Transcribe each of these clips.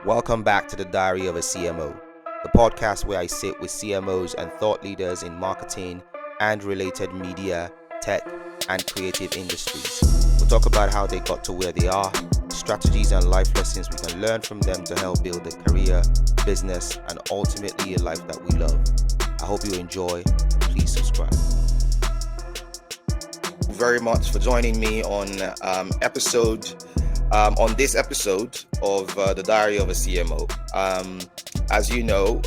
Welcome back to the Diary of a CMO, the podcast where I sit with CMOs and thought leaders in marketing and related media, tech, and creative industries. We'll talk about how they got to where they are, strategies and life lessons we can learn from them to help build a career, business, and ultimately a life that we love. I hope you enjoy, and please subscribe. Very much for joining me on this episode of the Diary of a CMO. As you know,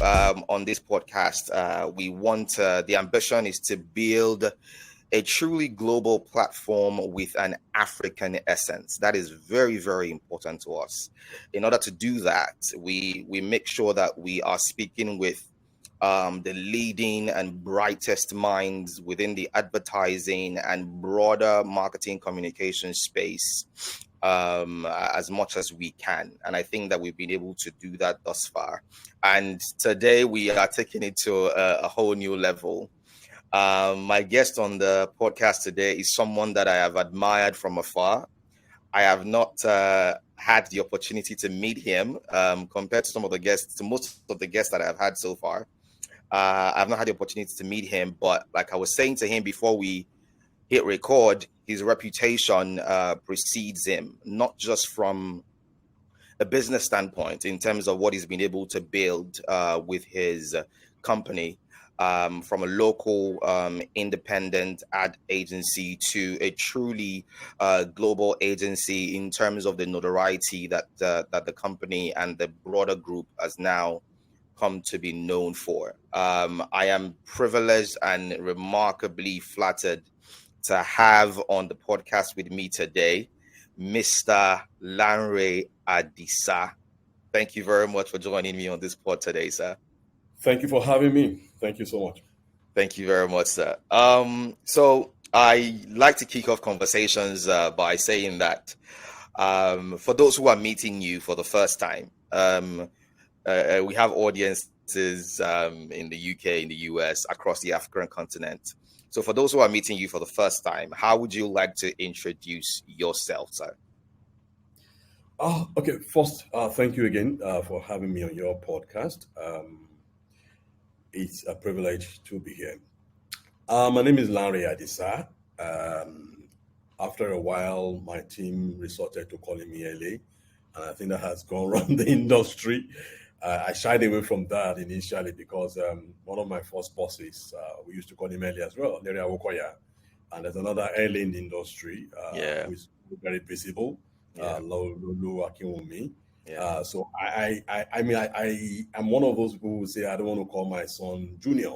on this podcast, we want the ambition is to build a truly global platform with an African essence. That is very, very important to us. In order to do that, we make sure that we are speaking with the leading and brightest minds within the advertising and broader marketing communication space as much as we can. And I think that we've been able to do that thus far. And today we are taking it to a whole new level. My guest on the podcast today is someone that I have admired from afar. I have not had the opportunity to meet him compared to most of the guests that I've had so far. I've not had the opportunity to meet him, but like I was saying to him before we hit record, his reputation precedes him, not just from a business standpoint in terms of what he's been able to build with his company, from a local independent ad agency to a truly global agency in terms of the notoriety that the company and the broader group has now come to be known for. I am privileged and remarkably flattered to have on the podcast with me today, Mr. Lanre Adisa. Thank you very much for joining me on this pod today, sir. Thank you for having me. Thank you so much. Thank you very much, sir. So I like to kick off conversations by saying that for those who are meeting you for the first time, we have audiences in the UK, in the US, across the African continent. So for those who are meeting you for the first time, how would you like to introduce yourself, sir? Okay. First, thank you again for having me on your podcast. It's a privilege to be here. My name is Lanre Adisa. After a while, my team resorted to calling me LA, and I think that has gone around the industry. I shied away from that initially because one of my first bosses, we used to call him LA as well, Larry Awokoya, and there's another LA in the industry who is very visible, Lulu Akinwumi. So I am one of those people who say I don't want to call my son Junior.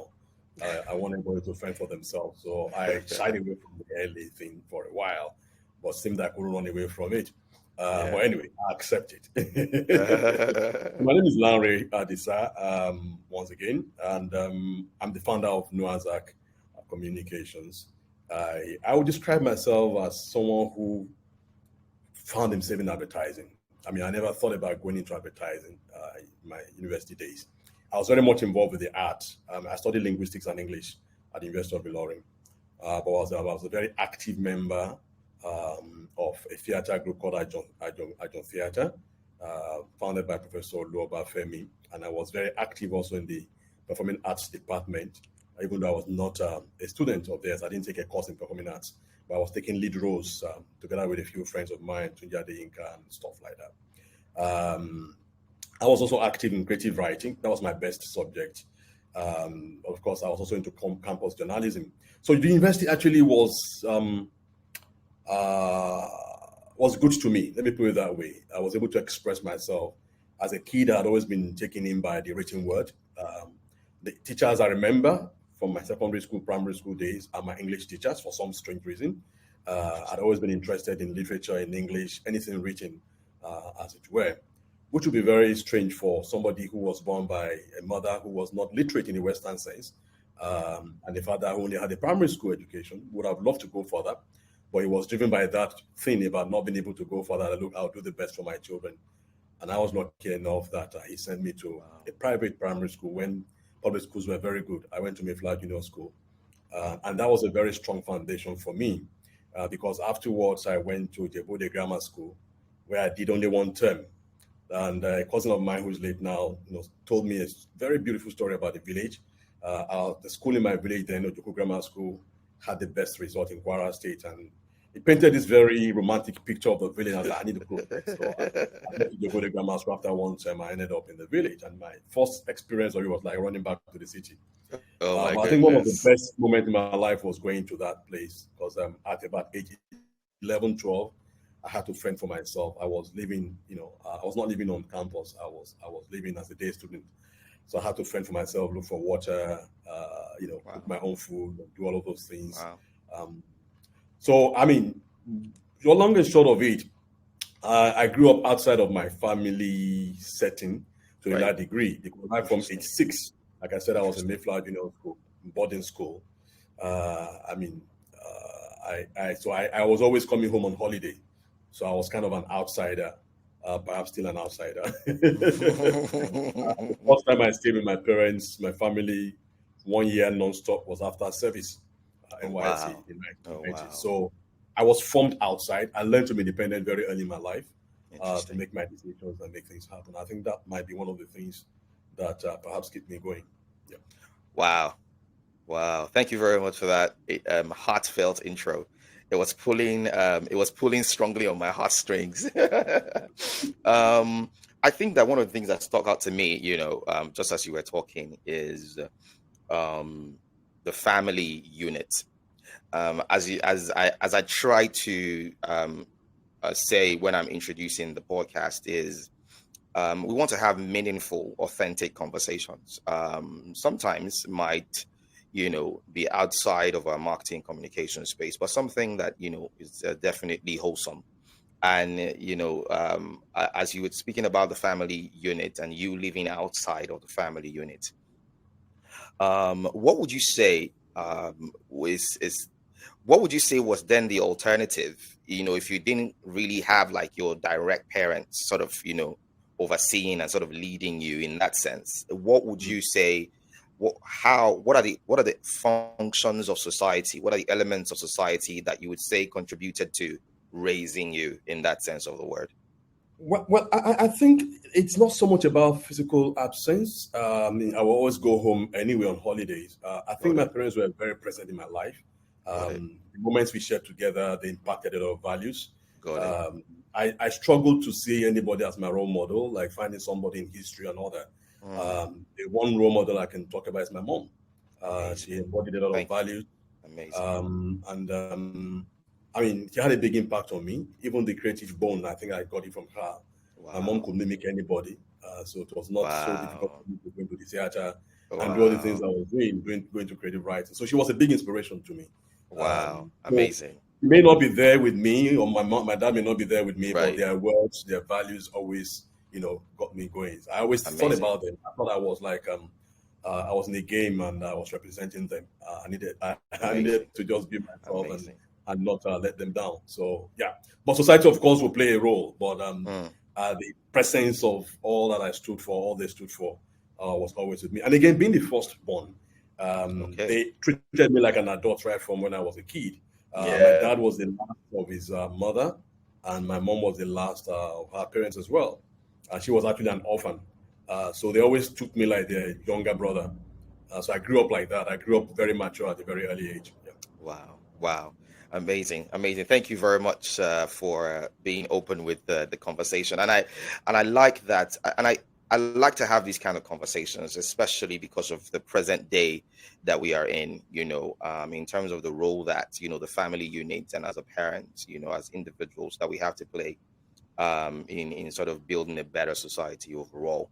I want everybody to fend for themselves. So I shied away from the LA thing for a while, but seemed I couldn't run away from it. But anyway, I accept it. My name is Lanre Adisa, once again, and I'm the founder of Noazak Communications. I would describe myself as someone who found himself in advertising. I mean, I never thought about going into advertising in my university days. I was very much involved with the arts. I studied linguistics and English at the University of Ilorin, but I was a very active member of a theater group called Ajon Theater, founded by Professor Luoba Femi, and I was very active also in the performing arts department. Even though I was not a student of theirs, I didn't take a course in performing arts, but I was taking lead roles together with a few friends of mine, Tunja De Inca and stuff like that. I was also active in creative writing. That was my best subject. Of course, I was also into campus journalism. So the university actually was good to me. Let me put it that way. I was able to express myself. As a kid, I had always been taken in by the written word. The teachers I remember from my secondary school, primary school days are my English teachers for some strange reason. I'd always been interested in literature, in English, anything written, as it were, which would be very strange for somebody who was born by a mother who was not literate in the Western sense, and a father who only had a primary school education. Would have loved to go further, but he was driven by that thing about not being able to go further. Look, I'll do the best for my children. And I was lucky enough that he sent me to a private primary school when public schools were very good. I went to Mayflower Junior School. And that was a very strong foundation for me because afterwards I went to Jebode Grammar School where I did only one term. And a cousin of mine who's late now, told me a very beautiful story about the village. The school in my village, then Ojoko Grammar School, had the best result in Kwara State, and he painted this very romantic picture of the village. I was like, I need to go there. So I left Ojoko Grammar School after one term. I ended up in the village, and my first experience of it was like running back to the city. Oh my But I think one of the goodness. best moments in my life was going to that place because at about age 11, 12, I had to fend for myself. I was living, I was not living on campus. I was living as a day student. So I had to fend for myself, look for water, cook my own food, do all of those things. Wow. Um, so, I mean, the long and short of it, I grew up outside of my family setting to a Right. large degree. Because right from age Interesting. 6, like I said, I was in Interesting. Mayflower Junior School, boarding school. I mean, I was always coming home on holiday, so I was kind of an outsider, perhaps still an outsider. The first time I stayed with my parents, my family, 1 year non-stop was after service, Oh NYC wow. in Oh 1990. wow. So I was formed outside. I learned to be independent very early in my life, to Interesting. make my decisions and make things happen. I think that might be one of the things that perhaps keep me going. Yeah. Wow. Wow. Thank you very much for that heartfelt intro. It was pulling strongly on my heartstrings. I think that one of the things that stuck out to me, just as you were talking, is um, the family unit. As I try to say when I'm introducing the podcast, is we want to have meaningful, authentic conversations. Sometimes might, be outside of our marketing communication space, but something that is definitely wholesome. And as you were speaking about the family unit and you living outside of the family unit, what would you say is what would you say was then the alternative, if you didn't really have like your direct parents sort of, overseeing and sort of leading you in that sense? What would you say, what are the functions of society, what are the elements of society that you would say contributed to raising you in that sense of the word? Well, I think it's not so much about physical absence. I will always go home anyway on holidays. I think Got my it. parents were very present in my life. Got it. The moments we shared together, they impacted a lot of values. Got it. Um, I struggled to see anybody as my role model, like finding somebody in history and all that. Mm, The one role model I can talk about is my mom. She amazing. embodied a lot of Thank you. values. Amazing. And I mean, she had a big impact on me. Even the creative bone, I think I got it from her. My mom Wow. could mimic anybody, so it was not so difficult Wow. for me to go into the theater and do all the things Wow. I was doing, going to creative writing. So she was a big inspiration to me. Wow. So Amazing. she may not be there with me, or my dad may not be there with me, but Right. their words, their values always, got me going. I always thought Amazing. about them. I thought I was like, I was in a game and I was representing them. I needed Amazing. to just be myself Amazing. and not let them down. So yeah, but society of course will play a role. But Mm, the presence of all that I stood for, all they stood for, was always with me. And again, being the firstborn, okay. they treated me like an adult right from when I was a kid. My Yeah. dad was the last of his mother, and my mom was the last of her parents as well. She was actually an orphan. So they always took me like their younger brother. So I grew up like that. I grew up very mature at a very early age. Yeah. Wow. Wow. Amazing. Amazing. Thank you very much for being open with the conversation. And I like that. I like to have these kind of conversations, especially because of the present day that we are in terms of the role that, the family unit and as a parent, as individuals that we have to play in sort of building a better society overall.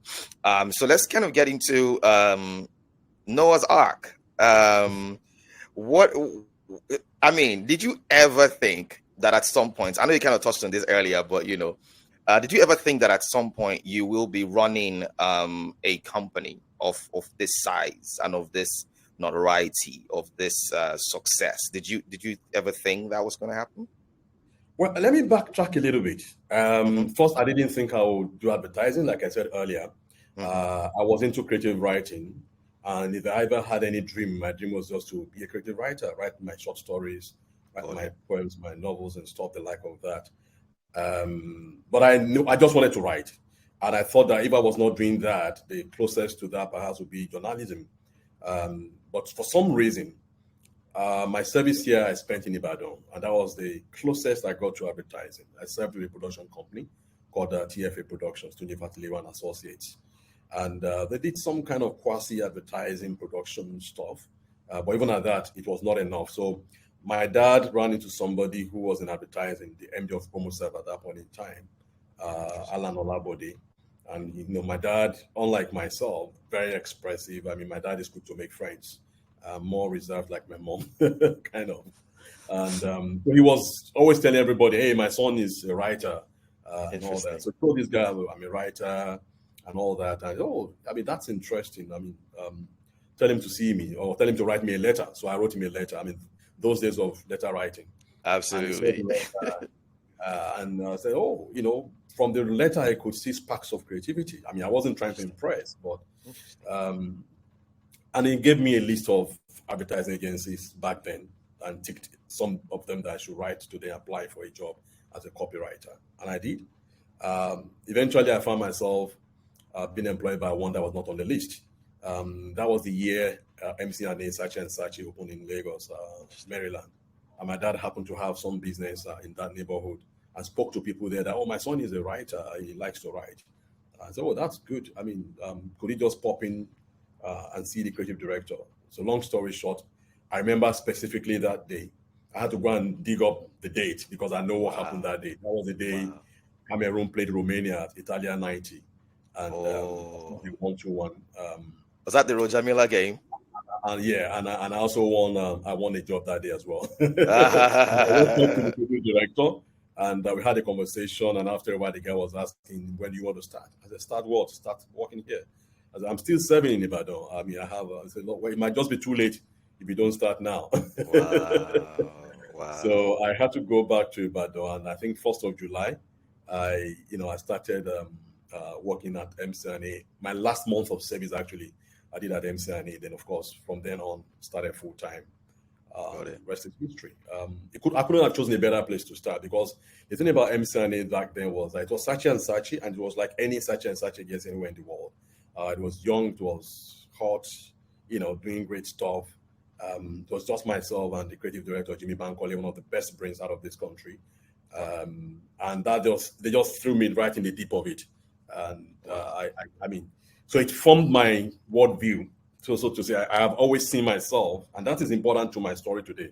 So let's kind of get into Noah's Ark. What I mean, did you ever think that at some point, I know you kind of touched on this earlier, but did you ever think that at some point you will be running a company of this size and of this notoriety, of this success? Did you ever think that was going to happen? Well, let me backtrack a little bit. Hmm. First, I didn't think I would do advertising, like I said earlier. Hmm. I was into creative writing, and if I ever had any dream, my dream was just to be a creative writer, write my short stories, write Got my it. poems, my novels, and stuff the like of that. But I knew I just wanted to write. And I thought that if I was not doing that, the closest to that perhaps would be journalism. But for some reason, my service year I spent in Ibadan, and that was the closest I got to advertising. I served with a production company called TFA Productions, Tunde Fatiliwa and Associates. And they did some kind of quasi-advertising production stuff. But even at that, it was not enough. So my dad ran into somebody who was in advertising, the MD of Promoserve at that point in time, Alan Olabode. And my dad, unlike myself, very expressive. I mean, my dad is quick to make friends, more reserved like my mom, kind of. And so he was always telling everybody, "Hey, my son is a writer," and all that. So he told this guy, "I'm a writer," and all that. And I mean, that's interesting. I mean, tell him to see me or tell him to write me a letter. So I wrote him a letter. I mean, those days of letter writing. Absolutely. And I said, from the letter, I could see sparks of creativity. I mean, I wasn't trying to impress, but, and he gave me a list of advertising agencies back then and ticked some of them that I should write to then apply for a job as a copywriter. And I did. Eventually, I found myself being employed by one that was not on the list. That was the year MC&A Saatchi & Saatchi opened in Lagos, Maryland. And my dad happened to have some business in that neighborhood and spoke to people there that, my son is a writer. He likes to write. I said, that's good. I mean, could he just pop in and see the creative director? So long story short, I remember specifically that day. I had to go and dig up the date because I know what happened that day. That was the day Cameroon played Romania at Italia 90. And the 1-1. Was that the Rojamila game? And I also won. I won a job that day as well. I went up to the creative director, and we had a conversation. And after a while, the guy was asking, "When do you want to start?" I said, "Start what? Start working here." I said, "I'm still serving in Ibadan. I mean, I have." I said, "Look, it might just be too late if you don't start now." Wow. So I had to go back to Ibadan, and I think 1st of July, I started working at MC&A. My last month of service, actually, I did at MC&A. Then, of course, from then on, started full time. Rest is history. I couldn't have chosen a better place to start because the thing about MC&A back then was that it was Saatchi & Saatchi, and it was like any Saatchi & Saatchi gets anywhere in the world. It was young, it was hot, doing great stuff. It was just myself and the creative director, Jimmy Bankole, one of the best brains out of this country. And they just threw me right in the deep of it. And I mean, so it formed my worldview. So to say, I have always seen myself, and that is important to my story today.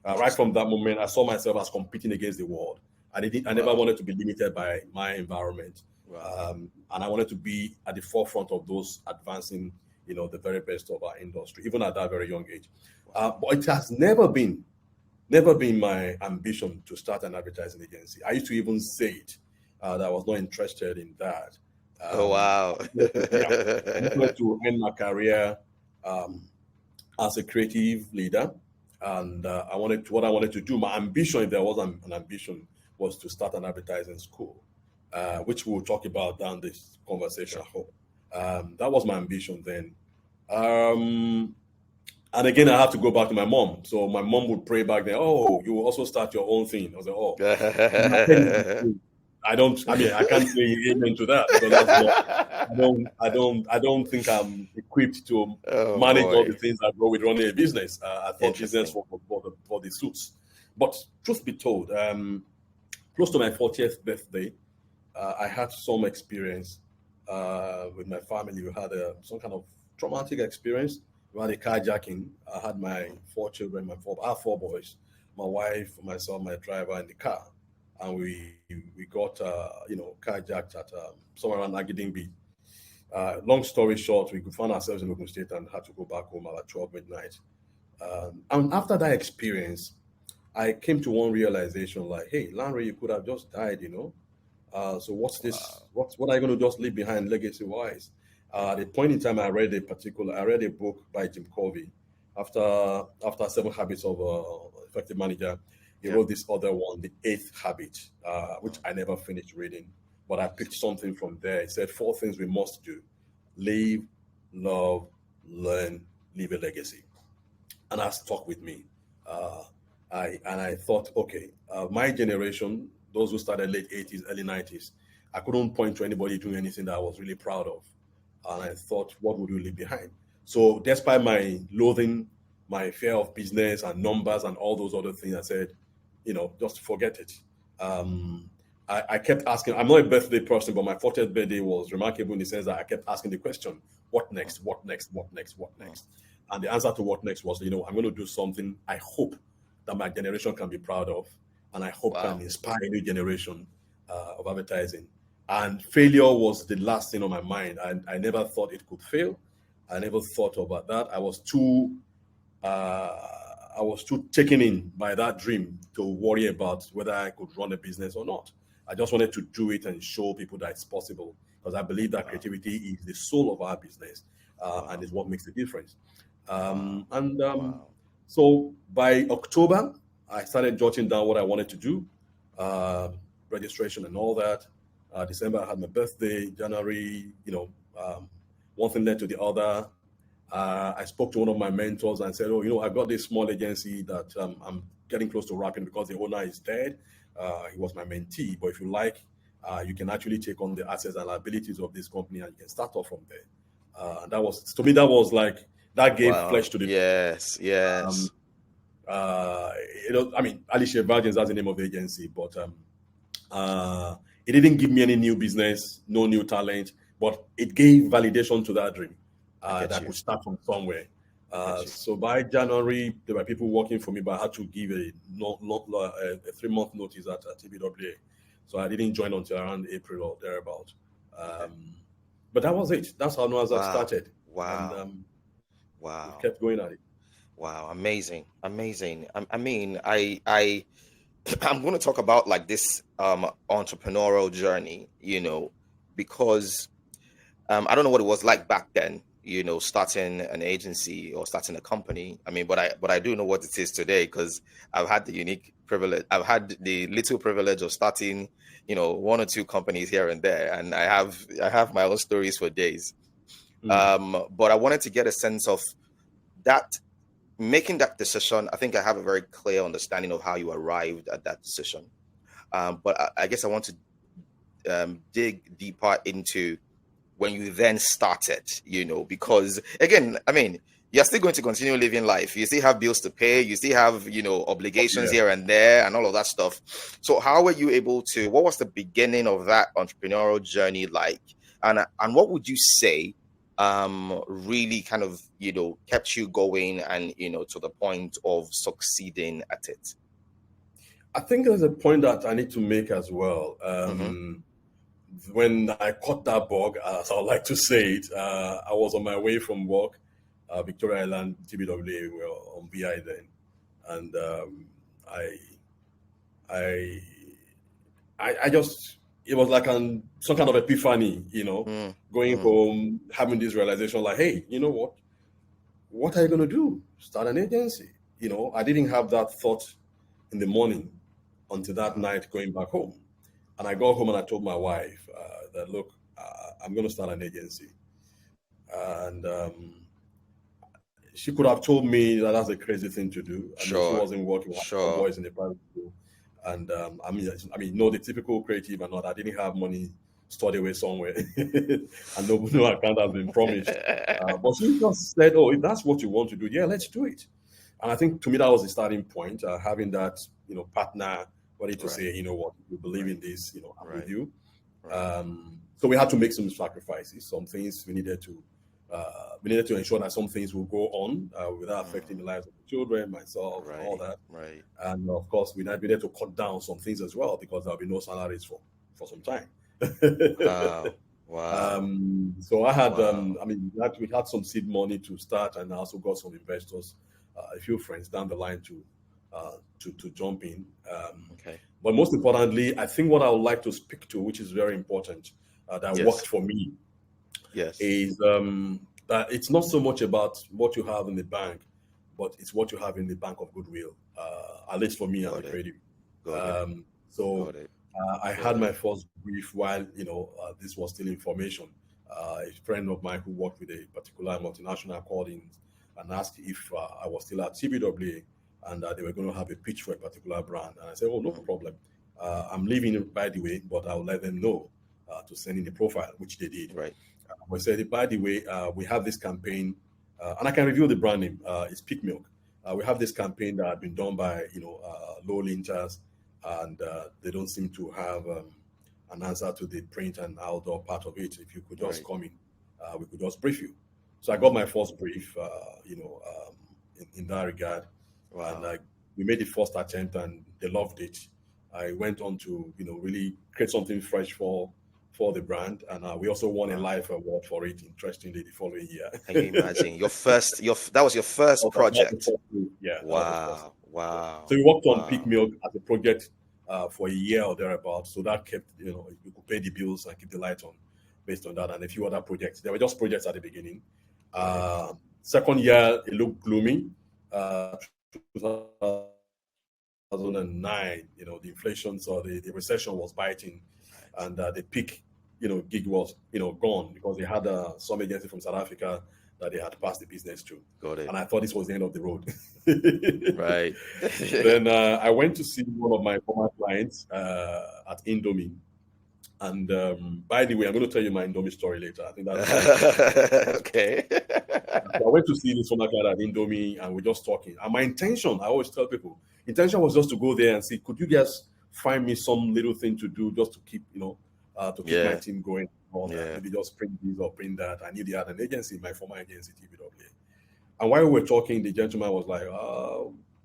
Right from that moment, I saw myself as competing against the world. I never wanted to be limited by my environment. And I wanted to be at the forefront of those advancing, the very best of our industry, even at that very young age. But it has never been my ambition to start an advertising agency. I used to even say it, that I was not interested in that. Wow. I wanted to end my career as a creative leader, and what I wanted to do. My ambition, if there was an ambition, was to start an advertising school, which we'll talk about down this conversation. I hope that was my ambition then. And again, I have to go back to my mom. So my mom would pray back then, "Oh, you will also start your own thing." I was like, "Oh." I can't say amen to that because that's not, I don't think I'm equipped to manage all the things that go with running a business. I thought business for the suits. But truth be told, close to my 40th birthday, I had some experience with my family. We had some kind of traumatic experience. We had a carjacking. I had my 4 children, I have 4 boys, my wife, myself, my driver in the car. And we got carjacked at somewhere around Agidingbi. Long story short, we found ourselves in Ogun State and had to go back home at 12 midnight. And after that experience, I came to one realization, like, hey, Lanre, you could have just died, So what's this? What are you going to just leave behind legacy-wise? At a point in time, I read a book by Jim Covey. After 7 Habits of Effective Manager, he wrote this other one, The 8th Habit, which I never finished reading, but I picked something from there. It said 4 things we must do: live, love, learn, leave a legacy. And that stuck with me. I thought, okay, my generation, those who started late 80s, early 90s, I couldn't point to anybody doing anything that I was really proud of. And I thought, what would you leave behind? So despite my loathing, my fear of business and numbers and all those other things, I said, just forget it. I kept asking. I'm not a birthday person, but my 40th birthday was remarkable in the sense that I kept asking the question, what next? What next? What next? What next? And the answer to what next was, I'm going to do something I hope that my generation can be proud of, and I hope can inspire a new generation of advertising. And failure was the last thing on my mind. I never thought it could fail. I never thought about that. I was too taken in by that dream to worry about whether I could run a business or not. I just wanted to do it and show people that it's possible, because I believe that creativity is the soul of our business and is what makes the difference. So by October, I started jotting down what I wanted to do, registration and all that. December, I had my birthday. January, one thing led to the other. I spoke to one of my mentors and said, I got this small agency that I'm getting close to wrapping because the owner is dead. He was my mentee, but if you like, you can actually take on the assets and liabilities of this company and you can start off from there. That gave flesh to the yes. Alicia Virgins, that's the name of the agency, but it didn't give me any new business, no new talent, but it gave validation to that dream that I could start from somewhere. So by January, there were people working for me, but I had to give a 3-month notice at TBWA. So I didn't join until around April or thereabout. But that was it. That's how Noazak started. Wow. And we kept going at it. Wow, amazing. I'm going to talk about like this entrepreneurial journey, because I don't know what it was like back then, starting an agency or starting a company. But I do know what it is today, because I've had the little privilege of starting, 1 or 2 companies here and there, and I have my own stories for days. But I wanted to get a sense of that. Making that decision, I think I have a very clear understanding of how you arrived at that decision. But I guess I want to dig deeper into when you then started, because again, you're still going to continue living life. You still have bills to pay. You still have, obligations here and there and all of that stuff. So how were you able to, what was the beginning of that entrepreneurial journey like? And what would you say really kind of, kept you going and, to the point of succeeding at it? I think there's a point that I need to make as well. When I caught that bug, as I would like to say it, I was on my way from work, Victoria Island, TBWA, we were on VI then. And I just, it was like some kind of epiphany, going home, having this realization like, hey, you know what? What are you going to do? Start an agency. I didn't have that thought in the morning until that night going back home. And I got home and I told my wife that, look, I'm going to start an agency. And she could have told me that that's a crazy thing to do. She wasn't working with boys in the private school. And the typical creative and not, I didn't have money stored away somewhere. And no account has been promised. But she just said, if that's what you want to do, yeah, let's do it. And I think to me, that was the starting point, having that, partner ready to say, you know what, you believe in this, I'm with you. So we had to make some sacrifices. Some things we needed to ensure that some things will go on without affecting the lives of the children, myself, and all that. And of course, we needed to cut down some things as well, because there'll be no salaries for some time. Wow. So I had, we had some seed money to start, and I also got some investors, a few friends down the line to jump in. But most importantly, I think what I would like to speak to, which is very important, that worked for me, is that it's not so much about what you have in the bank, but it's what you have in the bank of goodwill, at least for me as a creative. I had my first brief while, this was still information. A friend of mine who worked with a particular multinational called in and asked if I was still at CBWA, and they were going to have a pitch for a particular brand. And I said, no problem. I'm leaving, by the way, but I'll let them know. to send in a profile, which they did. Right. We said, by the way, we have this campaign, and I can reveal the brand name. It's Peak Milk. We have this campaign that had been done by low linters, and they don't seem to have an answer to the print and outdoor part of it. If you could just Right. come in, we could just brief you. So I got my first brief, in that regard, and Wow. we made the first attempt, and they loved it. I went on to really create something fresh for the brand, and we also won a Wow. LAIF award for it. Interestingly, the following year. Can you imagine that was your first That was the project? first thing. Yeah, that was the first. Wow. Yeah. Wow. So we worked on Peak Wow. Milk as a project for a year or thereabouts. So that kept, we could pay the bills and keep the lights on based on that, and a few other projects. There were just projects at the beginning. Right. Second year, it looked gloomy. 2009, the inflation, so the recession was biting, Right. and the peak, gig was, gone because they had some agency from South Africa that they had passed the business to. Got it. And I thought this was the end of the road. Right. Then I went to see one of my former clients at Indomie. And by the way, I'm going to tell you my Indomie story later. I think that's Okay. So I went to see this former client at Indomie, and we're just talking. And my intention, I always tell people, intention was just to go there and see, could you guys find me some little thing to do just to keep, to keep my Yeah. team going? All that. Yeah. Maybe just print this or print that. I knew they had an agency, my former agency, TBWA. And while we were talking, the gentleman was like,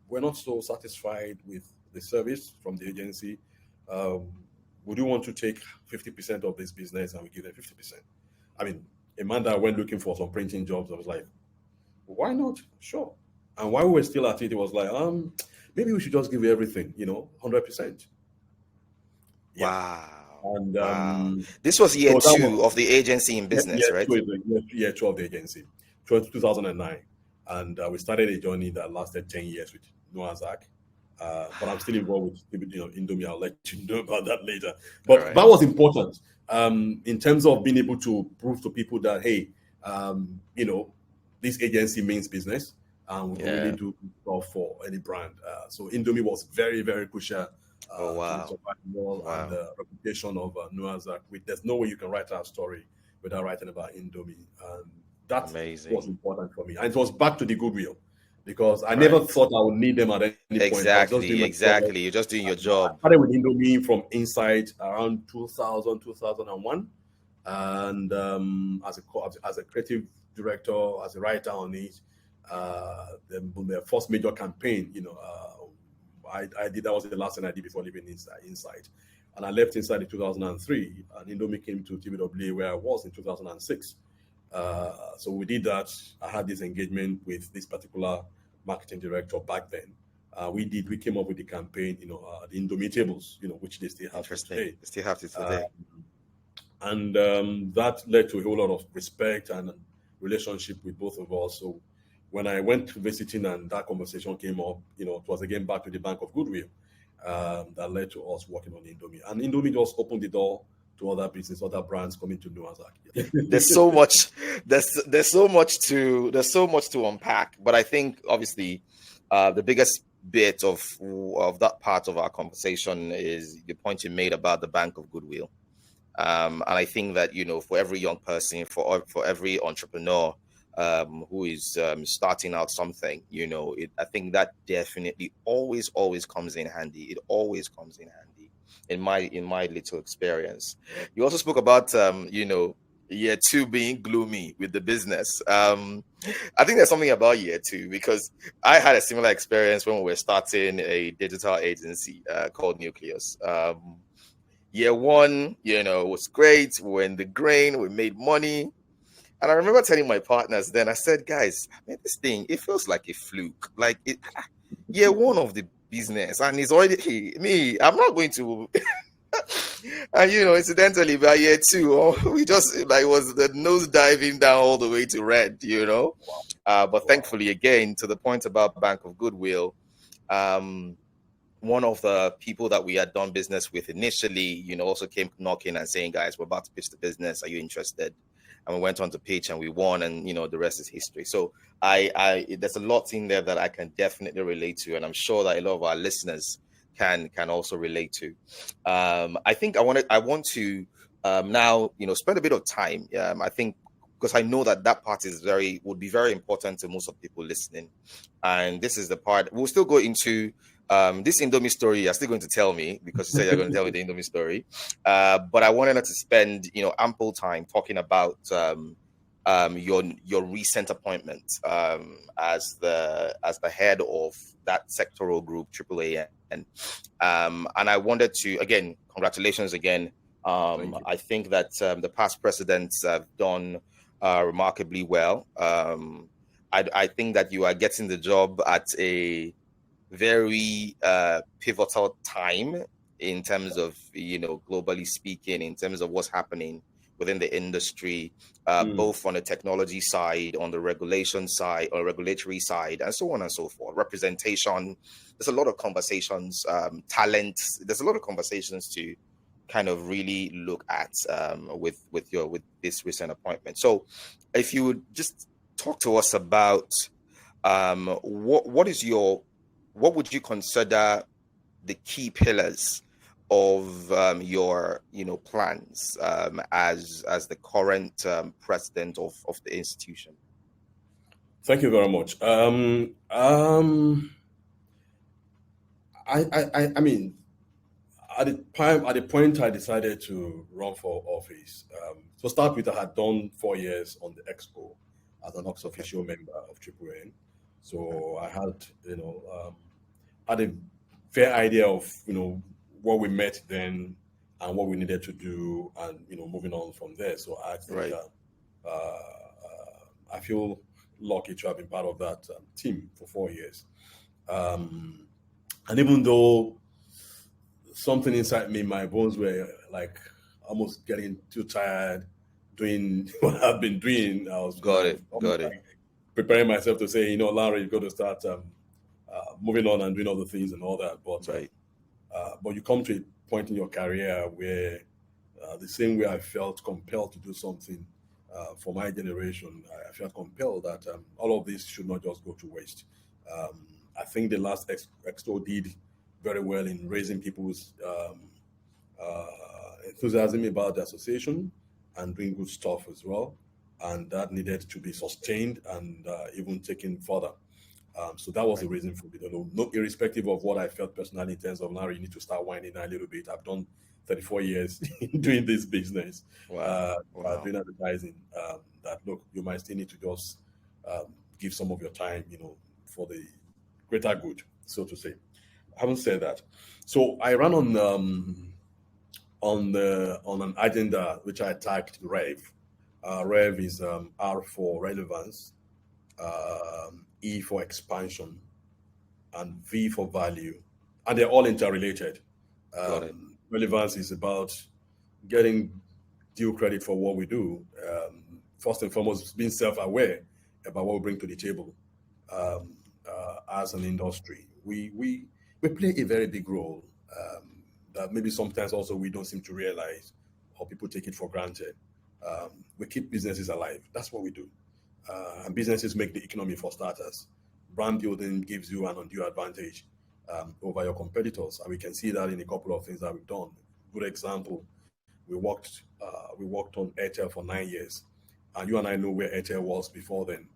we're not so satisfied with the service from the agency. Would you want to take 50% of this business and we give them 50%? I mean, a man that went looking for some printing jobs, I was like, why not? Sure. And while we were still at it, it was like, maybe we should just give you everything, 100%. Yeah. Wow. And Wow. This was year so that 2 was of the agency in business, right? year 2 of the agency, 2009. And we started a journey that lasted 10 years with Noah's Ark. But I'm still involved with Indomie. I'll let you know about that later. But Right. that was important in terms of being able to prove to people that, hey, this agency means business, and we can really do stuff for any brand. So Indomie was very, very crucial Oh, wow. to the survival Wow. and the reputation of Noah's Ark. There's no way you can write our story without writing about Indomie. That Amazing. was important for me. And it was back to the goodwill, because I never thought I would need them at any point. Exactly. Exactly. You're just doing your I job. started with Indomie from inside around 2000, 2001. And as a creative director, as a writer on it, the first major campaign, I did, that was the last thing I did before leaving Inside. And I left Inside in 2003, and Indomie came to TBWA where I was in 2006. So we did that. I had this engagement with this particular marketing director back then. We came up with the campaign, the Indomie tables, which they still have today. They still have it today. And that led to a whole lot of respect and relationship with both of us. So when I went to visiting and that conversation came up, it was again back to the Bank of Goodwill that led to us working on Indomie. And Indomie just opened the door to other business, other brands coming to Noah's Ark. There's so much. There's so much to unpack. But I think obviously, the biggest bit of that part of our conversation is the point you made about the Bank of Goodwill. And I think that for every young person, for every entrepreneur who is starting out something, I think that definitely always comes in handy. It always comes in handy in my little experience. You also spoke about year 2 being gloomy with the business. I think there's something about year 2, because I had a similar experience when we were starting a digital agency called Nucleus. Year 1, was great. We were in the grain. We made money. And I remember telling my partners then, I said, guys, this thing, it feels like a fluke. Like year 1 of the business, and it's already me. I'm not going to. And incidentally, by year 2, we just was the nose diving down all the way to red. But thankfully, again, to the point about Bank of Goodwill, one of the people that we had done business with initially, also came knocking and saying, guys, we're about to pitch the business. Are you interested? And we went on to pitch and we won, and the rest is history. So there's a lot in there that I can definitely relate to, and I'm sure that a lot of our listeners can also relate to. I think I want to Now, spend a bit of time. I think because I know that part would be very important to most of people listening. And this is the part we'll still go into. This Indomie story you're still going to tell me because you said you're going to tell me the Indomie story. But I wanted to spend, ample time talking about your recent appointment as the head of that sectoral group, AAA. And I wanted to, again, congratulations again. I think that the past presidents have done remarkably well. I think that you are getting the job at a very pivotal time in terms of, globally speaking, in terms of what's happening within the industry, both on the technology side, on the regulation side, or regulatory side, and so on and so forth. Representation. There's a lot of conversations, talent. There's a lot of conversations to kind of really look at with this recent appointment. So, if you would just talk to us about what would you consider the key pillars of your plans as the current president of the institution? Thank you very much. I mean, at the point I decided to run for office, to start with, I had done 4 years on the expo as an official member of AAA. So I had, had a fair idea of, what we met then and what we needed to do, and moving on from there. So I think I feel lucky to have been part of that team for 4 years. And even though something inside me, my bones were like almost getting too tired doing what I've been doing, I was got it. Like preparing myself to say, Lanre, you've got to start moving on and doing other things and all that. But you come to a point in your career where the same way I felt compelled to do something for my generation, I felt compelled that all of this should not just go to waste. I think the last Expo did very well in raising people's enthusiasm about the association and doing good stuff as well. And that needed to be sustained and even taken further. So that was the reason for it. No, irrespective of what I felt personally in terms of, Larry, you need to start winding down a little bit. I've done 34 years doing this business, doing advertising. That look, you might still need to just give some of your time, for the greater good, so to say. Having said that, so I ran on an agenda which I tagged REV. REV is R for relevance, E for expansion, and V for value, and they're all interrelated. Relevance is about getting due credit for what we do. First and foremost, being self-aware about what we bring to the table as an industry. We play a very big role that maybe sometimes also we don't seem to realize, or people take it for granted. We keep businesses alive. That's what we do. And businesses make the economy, for starters. Brand building gives you an undue advantage over your competitors, and we can see that in a couple of things that we've done. Good example, we worked on Airtel for 9 years, and you and I know where Airtel was before then.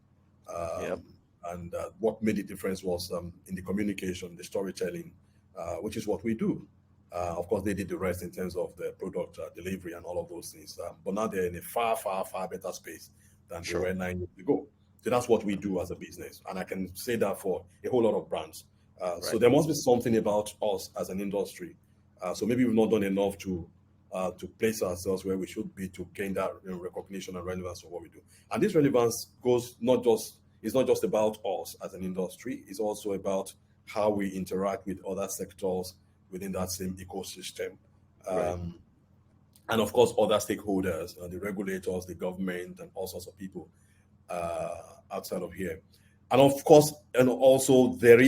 And what made the difference was in the communication, the storytelling, which is what we do. Of course, they did the rest in terms of the product delivery and all of those things. But now they're in a far, far, far better space than they were 9 years ago. So that's what we do as a business. And I can say that for a whole lot of brands. So there must be something about us as an industry. So maybe we've not done enough to place ourselves where we should be to gain that recognition and relevance of what we do. And this relevance it's not just about us as an industry. It's also about how we interact with other sectors within that same ecosystem. And of course, other stakeholders, the regulators, the government, and all sorts of people outside of here. And of course, and also there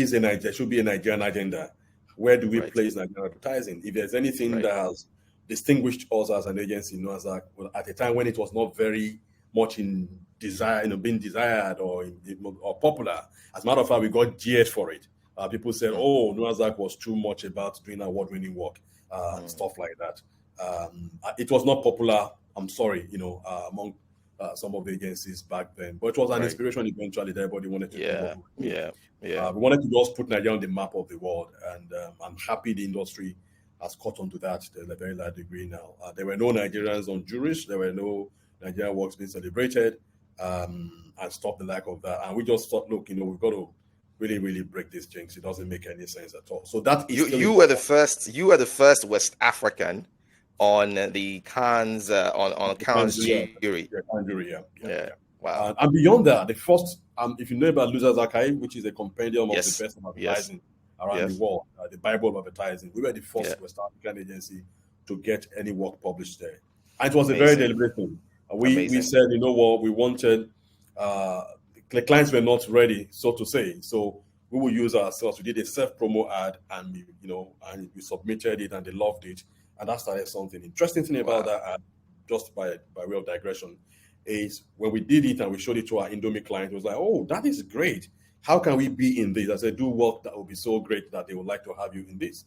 should be a Nigerian agenda. Where do we place Nigerian advertising? If there's anything that has distinguished us as an agency, at a time when it was not very much in desire, being desired or popular. As a matter of fact, we got jeered for it. People said, "Oh, Noazak was too much about doing award-winning work," stuff like that. It was not popular, I'm sorry, among some of the agencies back then, but it was an Right. inspiration eventually that everybody wanted to do what Yeah. we were doing. Yeah. Yeah. We wanted to just put Nigeria on the map of the world, and I'm happy the industry has caught on to that to a very large degree now. There were no Nigerians on juries, there were no Nigerian works being celebrated, and stopped the lack of that. And we just thought, look, we've got to really, really break this jinx. It doesn't make any sense at all. So that is You still you important. were the first. You were the first West African on the Cannes on Cannes Yeah, jury. yeah, Nigeria, yeah, Yeah. yeah. Wow. And beyond that, the first, if you know about Lurzer Archive, which is a compendium of the Yes. best of Yes. advertising around the Yes. world, the Bible of advertising, we were the Yeah. first West African agency to get any work published there. And it was a very Amazing. deliberate thing. We Amazing. said, you know what, we wanted, the clients were not ready, so to say. So we will use ourselves. We did a self promo ad, and we submitted it, and they loved it, and that started something. Interesting thing about Wow. that ad, just by way of digression, is when we did it and we showed it to our Indomie client, it was like, oh, that is great. How can we be in this? I said, do work that will be so great that they would like to have you in this.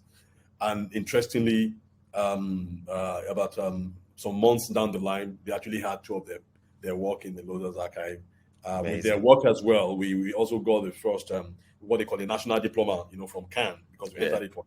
And interestingly, about some months down the line, they actually had two of their work in the Lotus Archive. With their Amazing. work as well, we also got the first what they call the national diploma, from Cannes, because we Yeah. entered it for.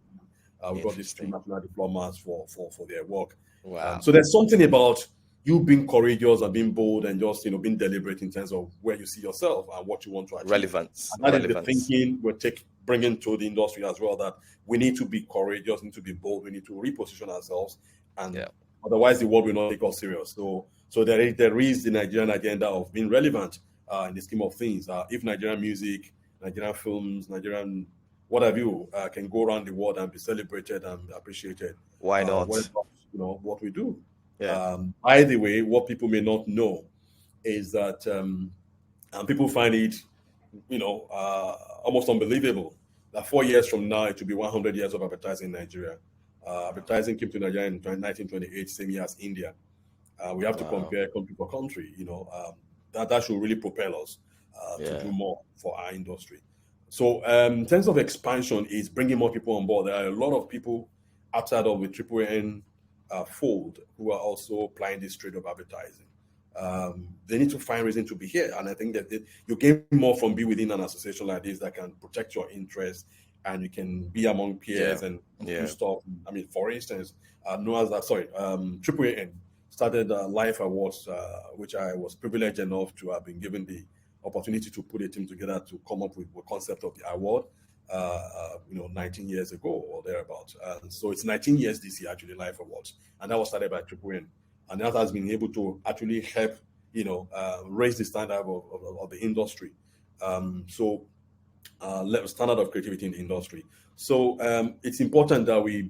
We got these two Interesting. national diplomas for their work. Wow. So there's something about you being courageous and being bold and just being deliberate in terms of where you see yourself and what you want to achieve. Relevance. And that is the Relevance. thinking we're bringing to the industry as well, that we need to be courageous, need to be bold, we need to reposition ourselves, and Yeah. otherwise the world will not take us serious. So there is the Nigerian agenda of being relevant in the scheme of things. If Nigerian music, Nigerian films, Nigerian what have you can go around the world and be celebrated and appreciated, Why what not? what we do. Yeah. By the way, what people may not know is that, and people find it, almost unbelievable, that 4 years from now it will be 100 years of advertising in Nigeria. Advertising came to Nigeria in 1928, same year as India. We have to Wow. compare country for country. That should really propel us to Yeah. do more for our industry. So, in terms of expansion, is bringing more people on board. There are a lot of people outside of the Triple N fold who are also applying this trade of advertising. They need to find reason to be here, and I think that you gain more from being within an association like this that can protect your interests, and you can be among peers Yeah. and do Yeah. stuff. I mean, for instance, Triple N started LAIF Awards, which I was privileged enough to have been given the opportunity to put a team together to come up with the concept of the award. 19 years ago or thereabouts. So it's 19 years this year, actually, LAIF Awards, and that was started by Triple N, and that has been able to actually help, raise the standard of the industry. Standard of creativity in the industry. So it's important that we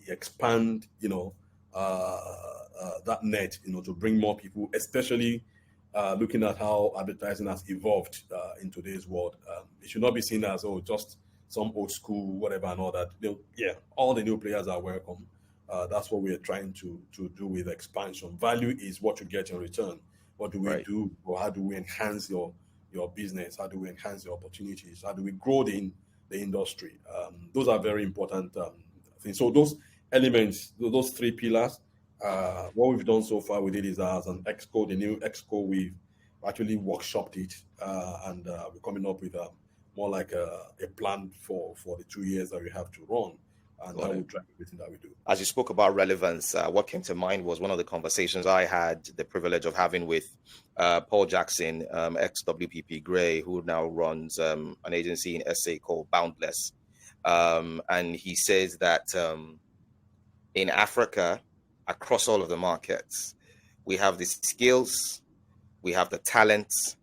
expand, that net, to bring more people, especially looking at how advertising has evolved in today's world. It should not be seen as just some old school whatever and all that. All the new players are welcome. That's what we are trying to do with expansion. Value is what you get in return. What do we Right. do, or how do we enhance your business? How do we enhance your opportunities? How do we grow the industry? Those are very important things. So those elements, those three pillars, what we've done so far with it is as an exco, the new exco, we've actually workshopped it, and we're coming up with more like a plan for the 2 years that we have to run, and Got that it. will drive everything that we do. As you spoke about relevance, what came to mind was one of the conversations I had the privilege of having with Paul Jackson, ex WPP Gray, who now runs an agency in SA called Boundless. And he says that in Africa, across all of the markets, we have the skills, we have the talents,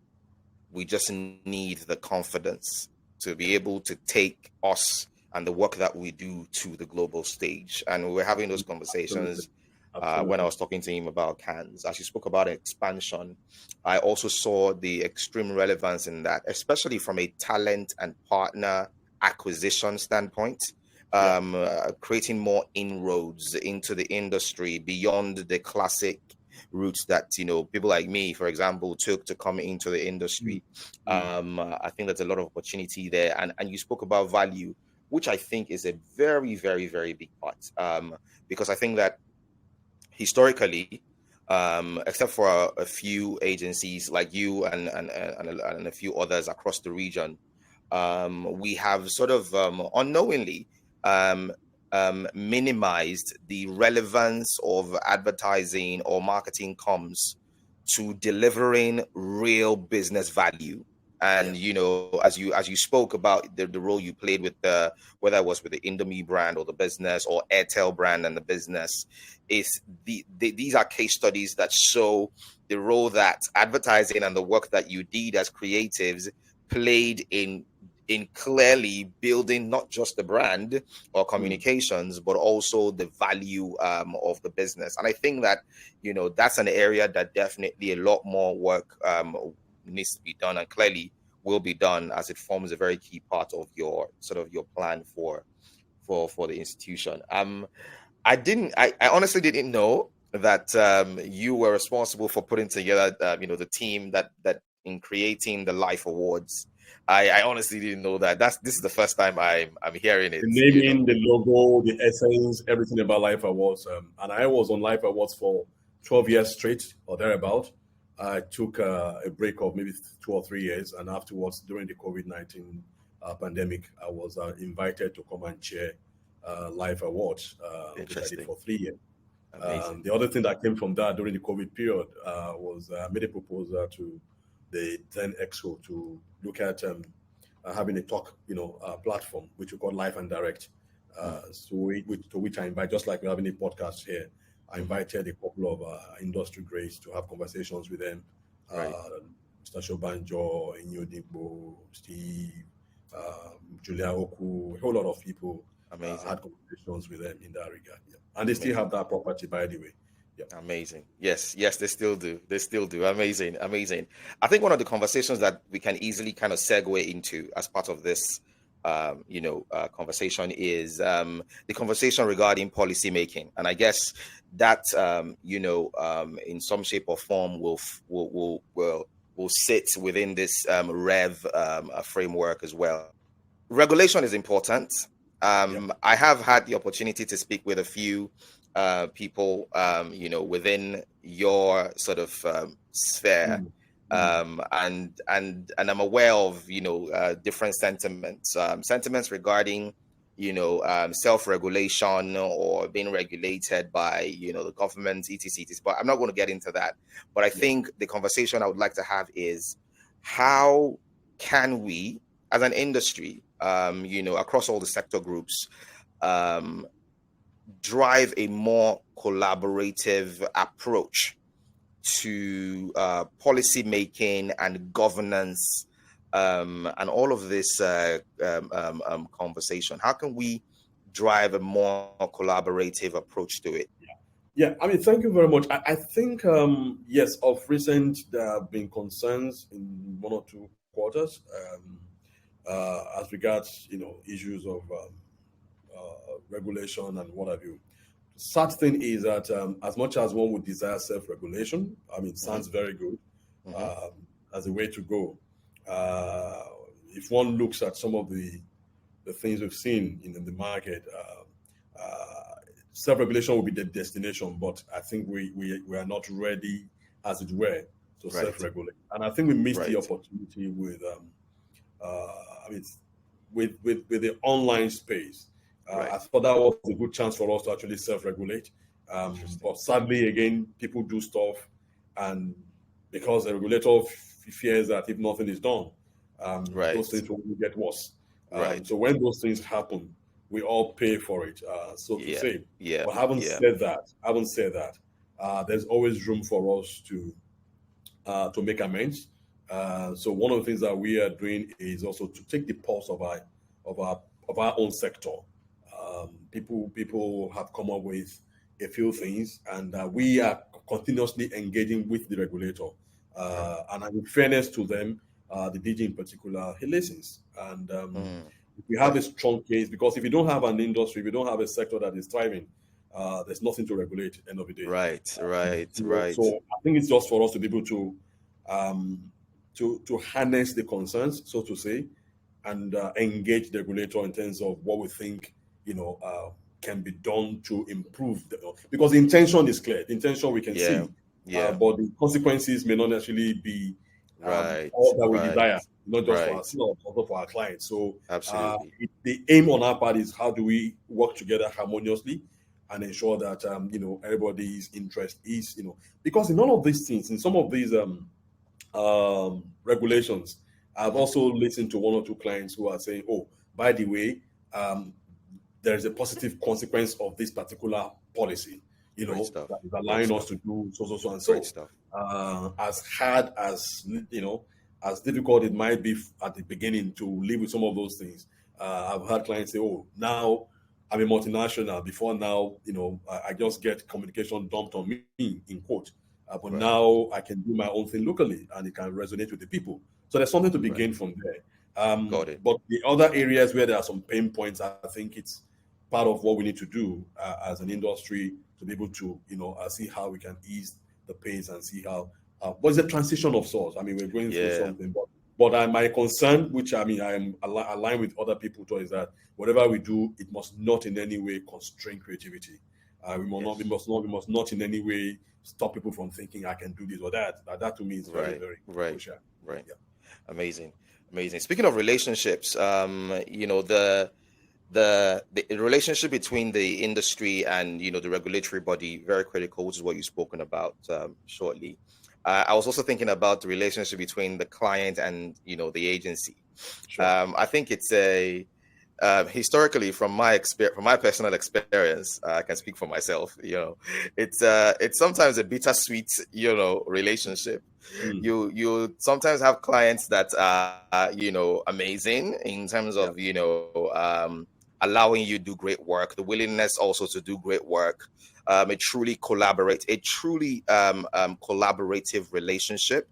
we just need the confidence to be able to take us and the work that we do to the global stage. And we were having those conversations when I Absolutely. was talking to him about Cannes. As you spoke about expansion, I also saw the extreme relevance in that, especially from a talent and partner acquisition standpoint. Creating more inroads into the industry beyond the classic routes that people like me, for example, took to come into the industry. I think there's a lot of opportunity there, and you spoke about value, which I think is a very, very, very big part, because I think that historically, except for a few agencies like you and a few others across the region, we have sort of unknowingly um, minimized the relevance of advertising or marketing comms to delivering real business value. Yeah. And as you spoke about the role you played with the, whether it was with the Indomie brand or the business, or Airtel brand and the business, is these are case studies that show the role that advertising and the work that you did as creatives played in clearly building not just the brand or communications, but also the value of the business. And I think that that's an area that definitely a lot more work needs to be done, and clearly will be done, as it forms a very key part of your sort of your plan for the institution. I honestly didn't know that you were responsible for putting together, the team that in creating the LAIF Awards. I honestly didn't know that. This is the first time I'm hearing it. The naming, the logo, the essence, everything about LAIF Awards. And I was on LAIF Awards for 12 years straight or thereabout. I took a break of maybe 2 or 3 years. And afterwards, during the COVID-19 pandemic, I was invited to come and chair LAIF Awards, which I did Interesting, for 3 years. amazing, The other thing that came from that during the COVID period was I made a proposal to the then EXO to look at having a talk, platform which we call Live and Direct. mm, To which I invite, just like we're having a podcast here, I mhm, invited a couple of industry greats to have conversations with them. right, Uh, Mr. Shobanjo, Inyo Steve, Julia Oku, a whole lot of people amazing. had conversations with them in that regard. Yeah. And they still Amazing. have that property, by the way. Yeah. Amazing. Yes, yes, they still do. They still do. Amazing, amazing. I think one of the conversations that we can easily kind of segue into as part of this, conversation is the conversation regarding policy making, and I guess that in some shape or form will sit within this Rev framework as well. Regulation is important. Yeah. I have had the opportunity to speak with a few people, within your sort of sphere, Mm. Mm. and I'm aware of different sentiments regarding self-regulation or being regulated by the government, etc. But I'm not going to get into that. But I Yeah. think the conversation I would like to have is how can we, as an industry, across all the sector groups, um, drive a more collaborative approach to policy making and governance, and all of this conversation? How can we drive a more collaborative approach to it? Yeah, I mean, thank you very much. I think, yes, of recent, there have been concerns in 1 or 2 quarters as regards, issues of regulation and what have you. Sad thing is that as much as one would desire self-regulation, I mean, Hmm. sounds very good Hmm. um, as a way to go. Uh, if one looks at some of the things we've seen in the market, self-regulation will be the destination, but I think we are not ready, as it were, to Right, self-regulate. And I think we missed the right, opportunity with, I mean, with the online space. I right. thought that was a good chance for us to actually self-regulate. Interesting. But sadly, again, people do stuff, and because the regulator fears that if nothing is done, those Right, things will get worse. right. So when those things happen, we all pay for it, so to Yeah, say. yeah, But yeah. having said that, there's always room for us to make amends. So one of the things that we are doing is also to take the pulse of our of our own sector. People have come up with a few things, and we are continuously engaging with the regulator. Okay. And in fairness to them, the DG in particular, he listens. And Mm, if we have okay. a strong case, because if you don't have an industry, if you don't have a sector that is thriving, there's nothing to regulate at the end of the day. Right, right, right. So I think it's just for us to be able um, to harness the concerns, so to say, and engage the regulator in terms of what we think, can be done to improve because the intention is clear. The intention we can see, but the consequences may not necessarily be all that we desire, not just for ourselves, also for our clients. So absolutely, the aim on our part is how do we work together harmoniously and ensure that everybody's interest is because in all of these things, in some of these regulations, I've also listened to one or two clients who are saying, "Oh, by the way, there is a positive consequence of this particular policy, that is allowing us to do so and so." As hard as as difficult it might be at the beginning to live with some of those things, I've had clients say, "Oh, now I'm a multinational. Before now, I just get communication dumped on me in quote, but now I can do my own thing locally, and it can resonate with the people." So there's something to be gained from there. But the other areas where there are some pain points, I think it's part of what we need to do as an industry to be able to, see how we can ease the pains and see how. But it's a transition of sorts. I mean, we're going through something. But my concern, which I am aligned with other people to, is that whatever we do, it must not in any way constrain creativity. We must not in any way stop people from thinking I can do this or that. That to me is very, very crucial. Right. Yeah. Amazing. Speaking of relationships, the relationship between the industry and the regulatory body, very critical, which is what you've spoken about shortly. I was also thinking about the relationship between the client and the agency. Sure. I think it's a historically, from my personal experience, I can speak for myself. It's sometimes a bittersweet relationship. You sometimes have clients that are amazing in terms of allowing you to do great work, the willingness also to do great work. A truly collaborative relationship.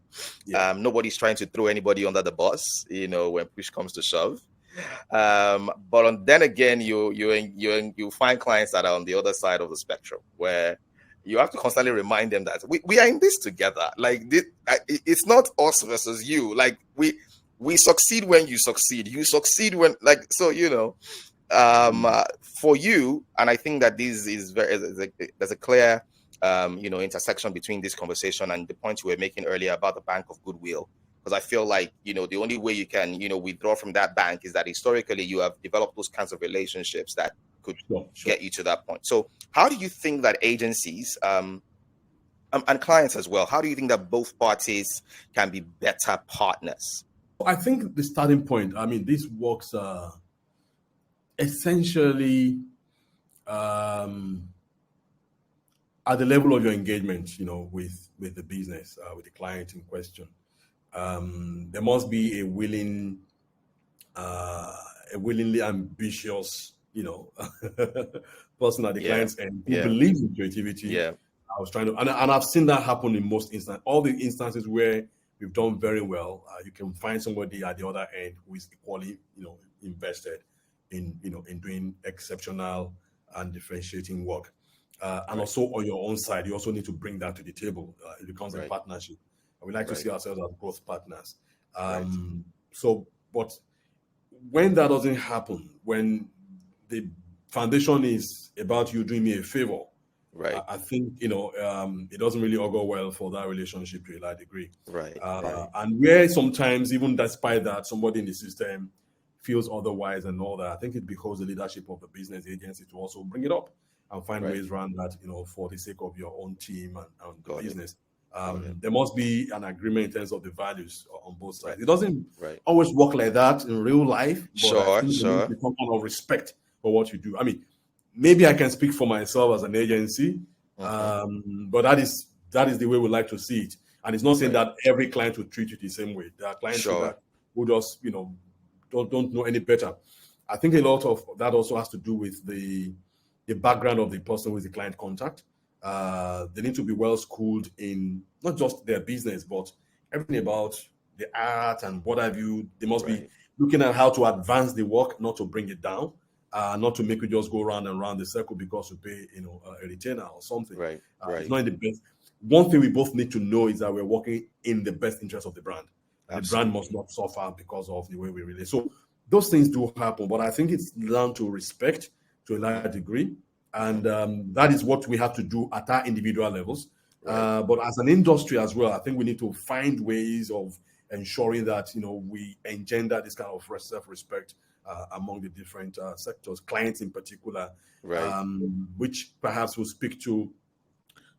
Nobody's trying to throw anybody under the bus, when push comes to shove. But then again, you find clients that are on the other side of the spectrum, where you have to constantly remind them that we are in this together. Like it's not us versus you. Like we succeed when you succeed. You succeed when for you, and I think that this is there's a clear intersection between this conversation and the point you were making earlier about the bank of goodwill. Because I feel like, the only way you can, withdraw from that bank is that historically you have developed those kinds of relationships that could get you to that point. So how do you think that agencies and clients as well, how do you think that both parties can be better partners? I think the starting point, this works essentially at the level of your engagement, with the business, with the client in question. There must be a willingly ambitious, person at the client's end who believes in creativity. Yeah. I was trying to, and I've seen that happen in most instances. All the instances where we've done very well, you can find somebody at the other end who is equally, invested in doing exceptional and differentiating work. And also on your own side, you also need to bring that to the table. It becomes a partnership. We like to see ourselves as both partners. So, but when that doesn't happen, when the foundation is about you doing me a favor, I think, it doesn't really augur well for that relationship to a large degree. And where sometimes, even despite that, somebody in the system feels otherwise and all that, I think it behoves the leadership of the business agency to also bring it up and find ways around that, for the sake of your own team and the business. There must be an agreement in terms of the values on both sides. It doesn't always work like that in real life, but I think there needs to be some kind of respect for what you do. Maybe I can speak for myself as an agency, but that is the way we like to see it. And it's not saying that every client will treat you the same way. There are clients who just, don't know any better. I think a lot of that also has to do with the background of the person with the client contact. They need to be well schooled in not just their business, but everything about the art and what have you. They must be looking at how to advance the work, not to bring it down, not to make you just go round and round the circle because you pay, a retainer or something. It's not in the best. One thing we both need to know is that we're working in the best interest of the brand. The brand must not suffer because of the way we relate. So those things do happen, but I think it's down to respect to a large degree. And that is what we have to do at our individual levels. Right. But as an industry as well, I think we need to find ways of ensuring that, we engender this kind of self-respect among the different sectors, clients in particular, right. Which perhaps will speak to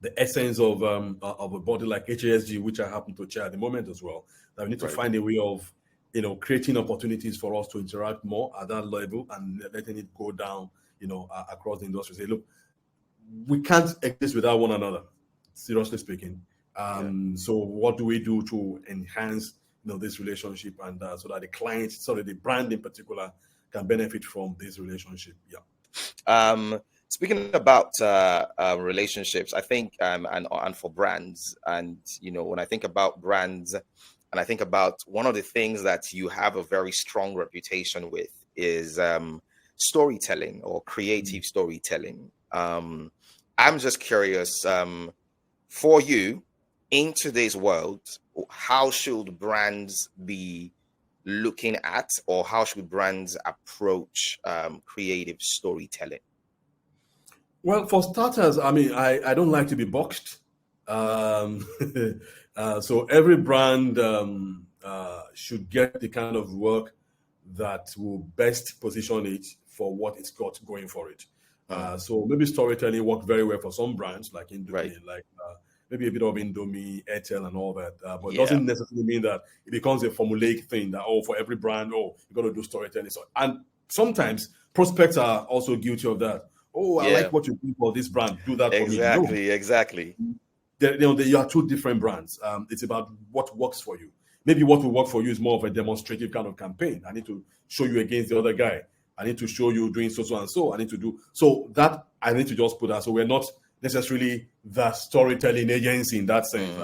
the essence of a body like HASG, which I happen to chair at the moment as well. That we need to find a way of, creating opportunities for us to interact more at that level and letting it go down, across the industry. Say, look, we can't exist without one another, seriously speaking. So what do we do to enhance, this relationship and so that the clients, the brand in particular, can benefit from this relationship? Yeah. Speaking about relationships, I think, and for brands, and when I think about brands, and I think about one of the things that you have a very strong reputation with is storytelling or creative storytelling. I'm just curious, for you, in today's world, how should brands be looking at, or how should brands approach creative storytelling? Well, for starters, I don't like to be boxed. So every brand should get the kind of work that will best position it for what it's got going for it. So maybe storytelling worked very well for some brands like Indomie, like maybe a bit of Indomie, Airtel, and all that. But it doesn't necessarily mean that it becomes a formulaic thing that, for every brand, you got to do storytelling. So, and sometimes prospects are also guilty of that. I like what you do for this brand. Do that for me. Exactly. You are two different brands. It's about what works for you. Maybe what will work for you is more of a demonstrative kind of campaign. I need to show you against the other guy. I need to show you doing so and so. I need to do so that I need to just put that. So we're not necessarily the storytelling agency in that sense.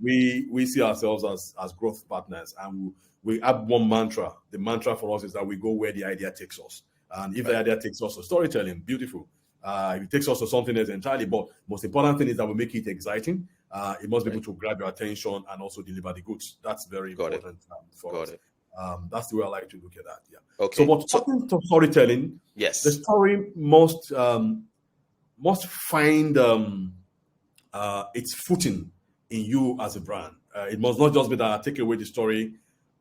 We see ourselves as growth partners, and we have one mantra. The mantra for us is that we go where the idea takes us. And if the idea takes us to storytelling, beautiful. If it takes us to something else entirely, but most important thing is that we make it exciting. It must be able to grab your attention and also deliver the goods. That's very important for us. That's the way I like to look at that. Yeah. Okay. So, talking to storytelling, the story must find its footing in you as a brand. It must not just be that I take away the story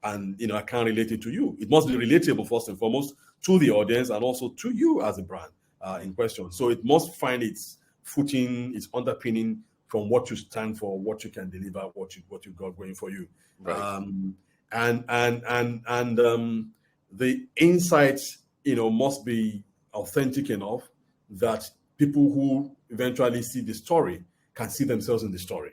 and I can't relate it to you. It must be relatable first and foremost to the audience and also to you as a brand in question. So it must find its footing, its underpinning from what you stand for, what you can deliver, what you got going for you. Right. The insights must be authentic enough that people who eventually see the story can see themselves in the story.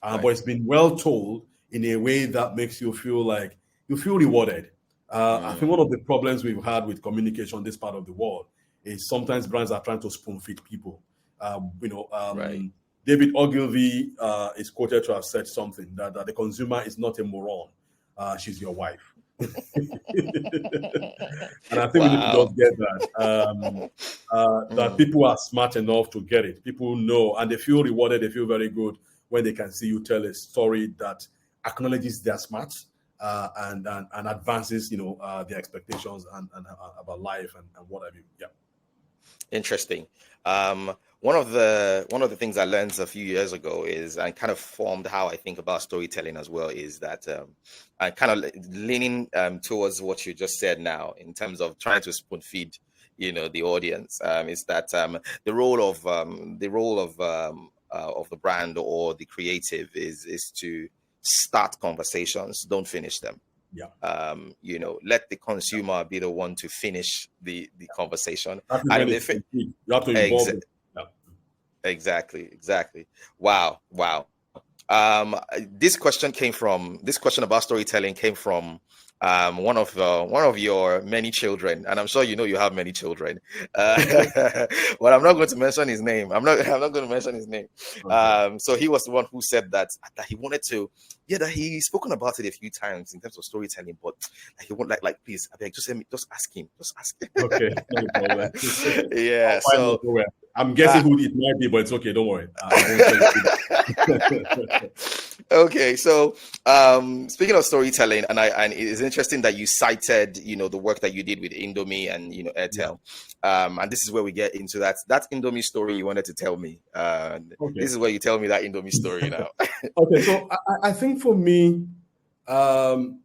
But it's been well told in a way that makes you feel like you feel rewarded. I think one of the problems we've had with communication in this part of the world is sometimes brands are trying to spoon feed people. David Ogilvy is quoted to have said something that the consumer is not a moron. She's your wife. And I think we need to just get that. That people are smart enough to get it. People know, and they feel rewarded. They feel very good when they can see you tell a story that acknowledges their smarts and advances, their expectations and about life and what have you. Yeah. Interesting. One of the things I learned a few years ago is, and kind of formed how I think about storytelling as well, is that I kind of leaning towards what you just said now in terms of trying to spoon feed, the audience. Is that the role of the brand or the creative is to start conversations, don't finish them. Yeah. Let the consumer be the one to finish the conversation. And if you have to involve it. Yeah. Exactly. Wow. This question about storytelling came from one of your many children, and I'm sure you have many children. But I'm not going to mention his name. I'm not going to mention his name. Okay. So he was the one who said that he wanted to. Yeah, that he's spoken about it a few times in terms of storytelling, but he won't please, I beg, just ask him. Just ask him. Okay, no problem. Yeah. So I'm guessing who it might be, but it's okay. Don't worry. Okay, so speaking of storytelling, and it is interesting that you cited, the work that you did with Indomie and Yeah. Airtel, and this is where we get into that Indomie story you wanted to tell me. Okay. This is where you tell me that Indomie story now. Okay. So I think for me, um,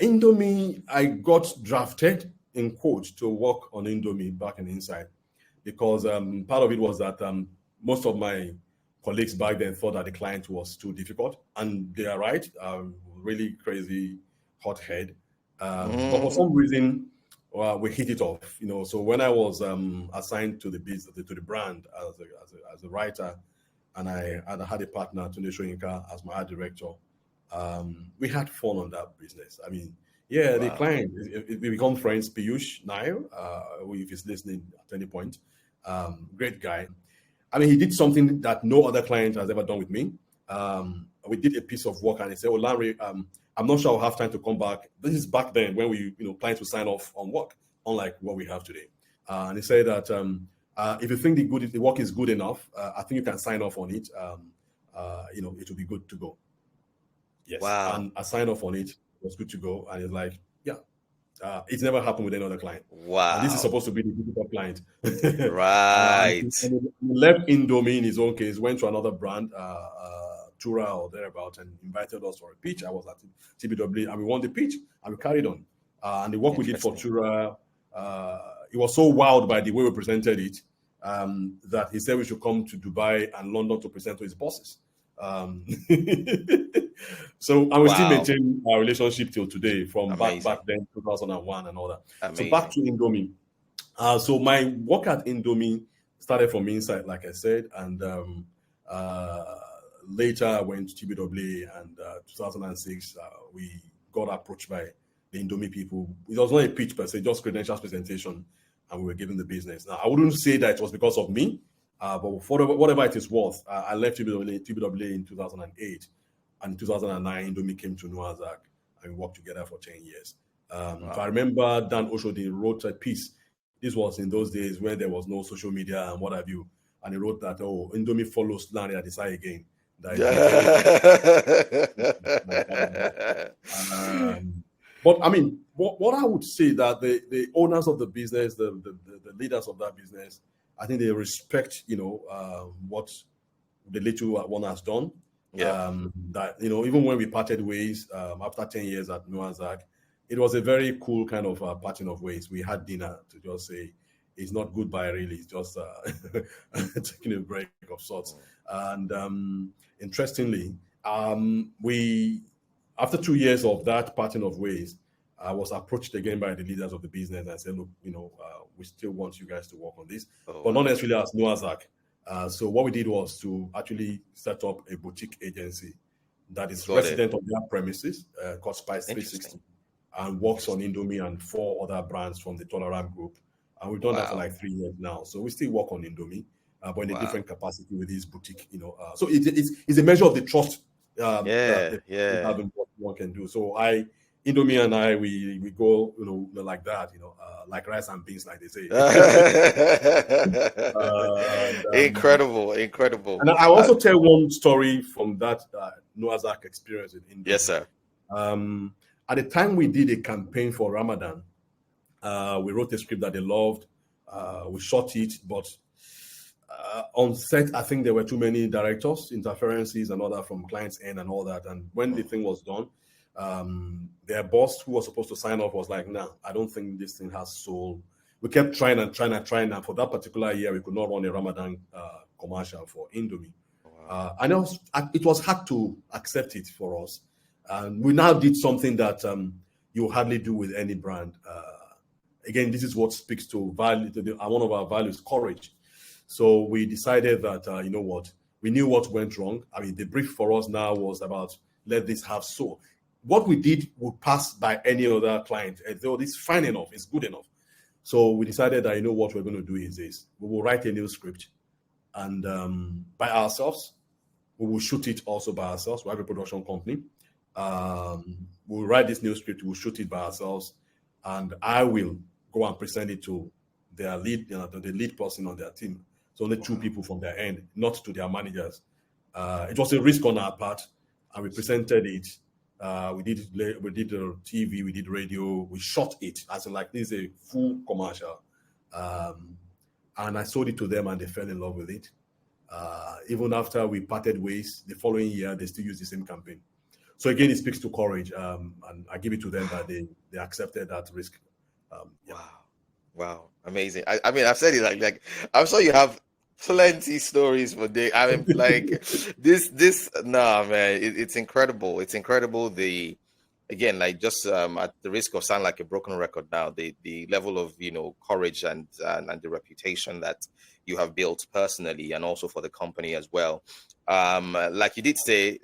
Indomie, I got drafted in quote to work on Indomie back in Inside because part of it was that most of my colleagues back then thought that the client was too difficult, and they are right. Really crazy hothead, but for some reason we hit it off. So when I was assigned to the business to the brand as a writer, and I had a partner, Tunde Shoyinka, as my art director. We had fun on that business. I mean, yeah, the Wow. client, we become friends. Piyush Nair, if he's listening at any point, great guy. I mean, he did something that no other client has ever done with me. We did a piece of work, and he said, "Oh, Lanre, I'm not sure I'll have time to come back." This is back then when we, clients would sign off on work, unlike what we have today. And he said that if you think the work is good enough, I think you can sign off on it. It will be good to go. Yes, Wow. and I signed off on it. It was good to go, and it's like, yeah, it's never happened with any other client. And this is Wow. supposed to be the difficult client. Right. And he left Indomie in his own case, went to another brand, Tura or thereabout, and invited us for a pitch. I was at TBW, and we won the pitch, and we carried on. And the work we did for Interesting. Tura, he was so wowed by the way we presented it that he said we should come to Dubai and London to present to his bosses. Um, so, and we still Wow. maintain our relationship till today from back Amazing. then, 2001 and all that. So back Amazing. to Indomie. So my work at Indomie started from inside, like I said, and later I went to TBW, and 2006 we got approached by the Indomie people. It was not a pitch per se, just credentials presentation, and we were given the business. Now I wouldn't say that it was because of me, but for whatever it is worth, I left TBW in 2008, and in 2009 Indomie came to Noazak, and we worked together for 10 years. So I Wow. remember Dan Oshodi wrote a piece. This was in those days when there was no social media and what have you. And he wrote that, oh, Indomie follows Lanre Adisa again. That is betraying. Um, but I mean, what I would say that the owners of the business, the leaders of that business, I think they respect, what the little one has done. Yeah. That, even when we parted ways after 10 years at Noazak, it was a very cool kind of parting of ways. We had dinner to just say, it's not goodbye, really. It's just taking a break of sorts. And interestingly, we, after 2 years of that parting of ways, I was approached again by the leaders of the business and said, look, we still want you guys to work on this, Oh, but not wow. necessarily as Noazak. So what we did was to actually set up a boutique agency that is Got it. resident on their premises, called Spice 360, Interesting. and works on Interesting. Indomie and 4 other brands from the Tolerant group. And we've done that for Wow. like 3 years now. So we still work on Indomie, but in a Wow. different capacity with this boutique. So it's a measure of the trust that Yeah. the people Yeah. have in what one can do. So Indomie and I, we go, like that, like rice and beans, like they say. and, um, Incredible. Incredible. and I also tell one story from that Noah's Ark experience in Yes, Indomie. sir. At the time we did a campaign for Ramadan, we wrote a script that they loved. We shot it, but on set, I think there were too many directors, interferences, and all that from clients' end and all that. And when the thing was done, their boss, who was supposed to sign off, was like, "Nah, I don't think this thing has soul." We kept trying and trying and trying, and for that particular year, we could not run a Ramadan commercial for Indomie. Wow. And it was hard to accept it for us. And we now did something that you hardly do with any brand. Again, this is what speaks to value. One of our values, courage. So we decided that, you know what, we knew what went wrong. I mean, the brief for us now was about let this have soul. What we did would pass by any other client. Though it's fine enough, it's good enough. So we decided that, you know what we're going to do is this. We will write a new script, and by ourselves. We will shoot it also by ourselves. We have a production company. We'll write this new script. We'll shoot it by ourselves, and I will go and present it to their lead, the lead person on their team. So only 2 people from their end, not to their managers. It was a risk on our part, and we presented it. We did TV, we did radio, we shot it as in like this is a full commercial, and I sold it to them, and they fell in love with it. Even after we parted ways, the following year they still use the same campaign. So again, it speaks to courage, and I give it to them that they accepted that risk. Yeah. Wow, amazing. I mean, I've said it like I'm sure you have plenty stories for day. I mean, like this. Nah, man, it's incredible. It's incredible. Again, like just at the risk of sounding like a broken record now, the level of courage and the reputation that you have built personally and also for the company as well. Like you did say,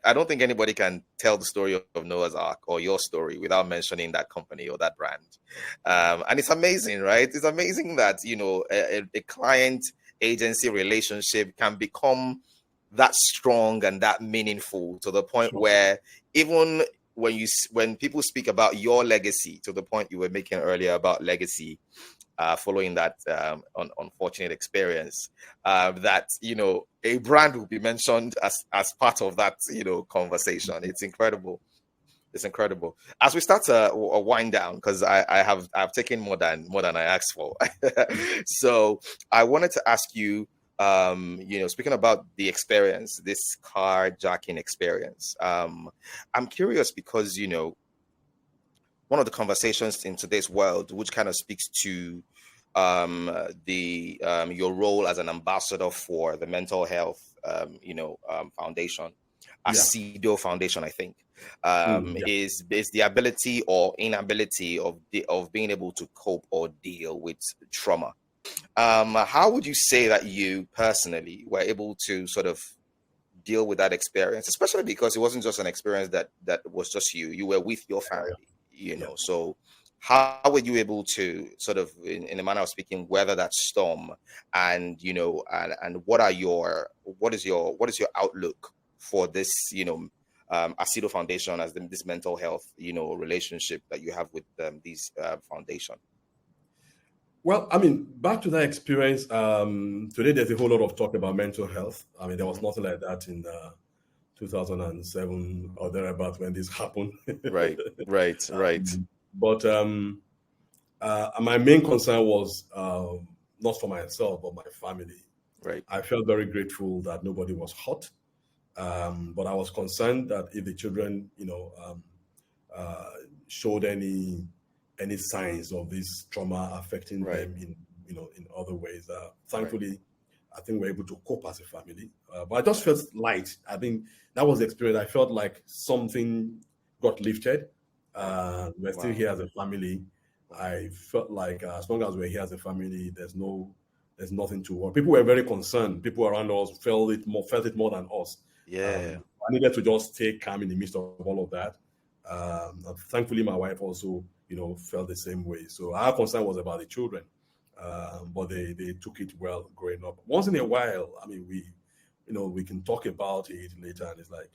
I don't think anybody can tell the story of Noah's Ark or your story without mentioning that company or that brand. And it's amazing, right? It's amazing that a client agency relationship can become that strong and that meaningful to the point where even when people speak about your legacy, to the point you were making earlier about legacy, following that unfortunate experience, that a brand will be mentioned as part of that conversation. It's incredible. It's incredible. As we start to wind down, because I've taken more than I asked for. So I wanted to ask you, speaking about the experience, this carjacking experience, I'm curious because one of the conversations in today's world, which kind of speaks to your role as an ambassador for the mental health foundation, CEDO Foundation, I think, is the ability or inability of being able to cope or deal with trauma. How would you say that you personally were able to sort of deal with that experience, especially because it wasn't just an experience that was just you were with your family, so how were you able to sort of, in a manner of speaking, weather that storm, and and what is your outlook for this CEDO Foundation as this mental health relationship that you have with these foundation? Well, I mean, back to that experience, today there's a whole lot of talk about mental health. I mean, there was nothing like that in 2007 or thereabout when this happened. Right. But my main concern was not for myself, but my family. Right. I felt very grateful that nobody was hurt. But I was concerned that if the children, showed any signs of this trauma affecting them in other ways. Thankfully, I think we're able to cope as a family. But I just felt light. I think that was the experience. I felt like something got lifted. We're still here as a family. I felt like as long as we're here as a family, there's nothing to worry. People were very concerned. People around us felt it more than us. Yeah. I needed to just stay calm in the midst of all of that. Thankfully, my wife also, felt the same way. So our concern was about the children, but they took it well growing up. Once in a while, I mean, we can talk about it later, and it's like,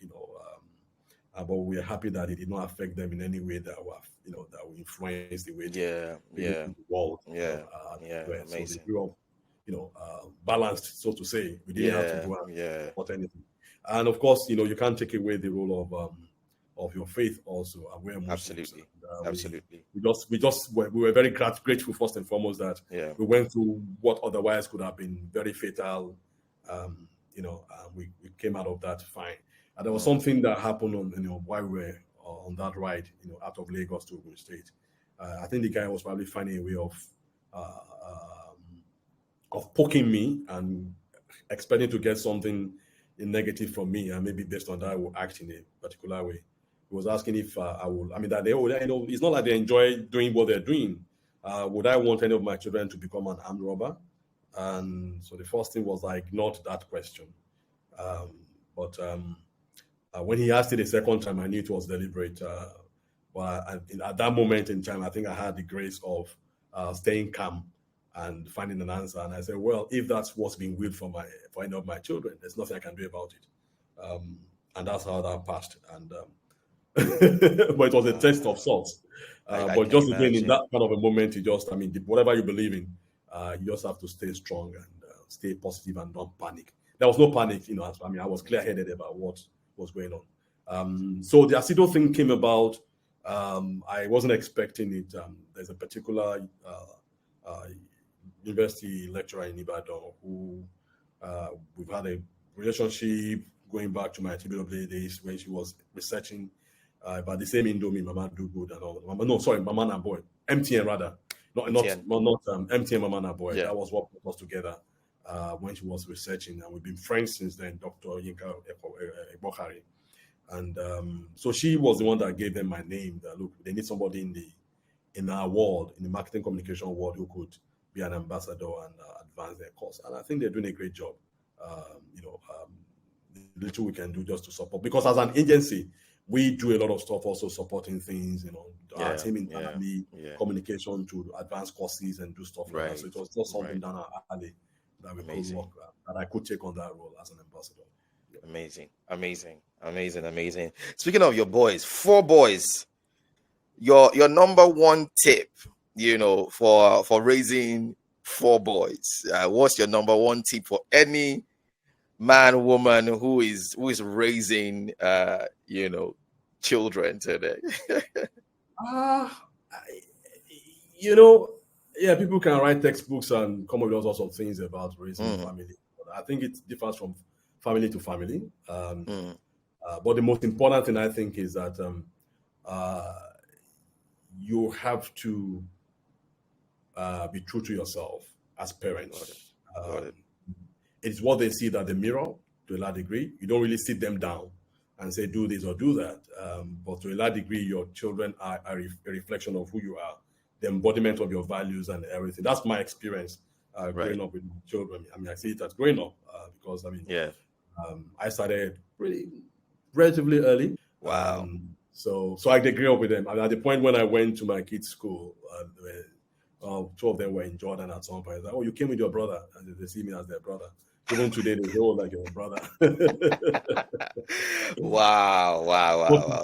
but we are happy that it did not affect them in any way that will influence the way they live in the world. Amazing. So they grew up, balanced, so to say. We didn't have to go and support anything. And of course, you can't take away the role of your faith also. And we're Muslims. Absolutely. We were very grateful first and foremost that we went through what otherwise could have been very fatal. We came out of that fine. And there was something that happened while we were on that ride, out of Lagos to Ogun State. I think the guy was probably finding a way of poking me and expecting to get something negative from me, and maybe based on that I will act in a particular way. He was asking if I would. I mean, that it's not like they enjoy doing what they're doing. Would I want any of my children to become an armed robber? And so the first thing was I ignored that question. But when he asked it a second time, I knew it was deliberate. But at that moment in time, I think I had the grace of staying calm and finding an answer. And I said, well, if that's what's being willed for any of my children, there's nothing I can do about it. And that's how that passed. And but it was a test of sorts. But just again, in that kind of a moment, whatever you believe in, you just have to stay strong and stay positive and don't panic. there was no panic. I mean, I was clear-headed about what was going on. So the Asido thing came about. I wasn't expecting it. There's a particular university lecturer in Ibadan who we've had a relationship going back to my TBW days when she was researching about the same Indomie, Mama Do Good and all. Mama Na Boy, MTN rather, not MTN Mama Na Boy. Yeah. That was what put us together when she was researching, and we've been friends since then. Dr. Yinka Ebokhari, and so she was the one that gave them my name. That look, they need somebody in our world, in the marketing communication world, who could be an ambassador and advance their cause. And I think they're doing a great job. The little we can do just to support, because as an agency, we do a lot of stuff also supporting things, our team internally, communication to advance courses and do stuff like that. So it was just something down our alley that we could work, that I could take on that role as an ambassador. Amazing. Speaking of your boys, 4 boys, your number one tip, for raising 4 boys. What's your number one tip for any man, woman who is raising children today? People can write textbooks and come up with all sorts of things about raising a family. But I think it differs from family to family. But the most important thing I think is that you have to be true to yourself as parents. It's what they see that the mirror, to a large degree. You don't really sit them down and say, do this or do that. But to a large degree, your children are a reflection of who you are, the embodiment of your values and everything. That's my experience growing up with children. I mean, I see it as growing up because, I started relatively early. Wow. So I did grow up with them. And at the point when I went to my kids' school, 2 of them were in Jordan at some point. Like, you came with your brother, and they see me as their brother. Even today, they go like your brother. Wow.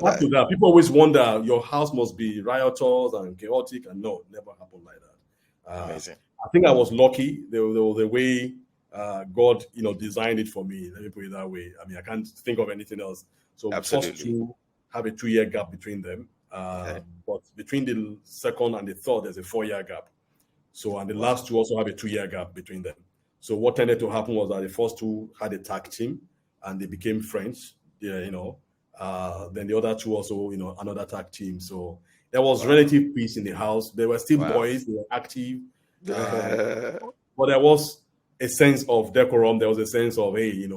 After that, people always wonder, your house must be riotous and chaotic, and no, it never happened like that. Amazing. I think I was lucky the way God, designed it for me. Let me put it that way. I mean, I can't think of anything else. So Absolutely. First 2 have a 2-year gap between them. But between the second and the third, there's a 4-year gap. So, and the last 2 also have a 2-year gap between them. So what tended to happen was that the first 2 had a tag team and they became friends. Then the other 2 also, another tag team. So there was relative peace in the house. They were still boys, they were active. But there was a sense of decorum. There was a sense of, hey,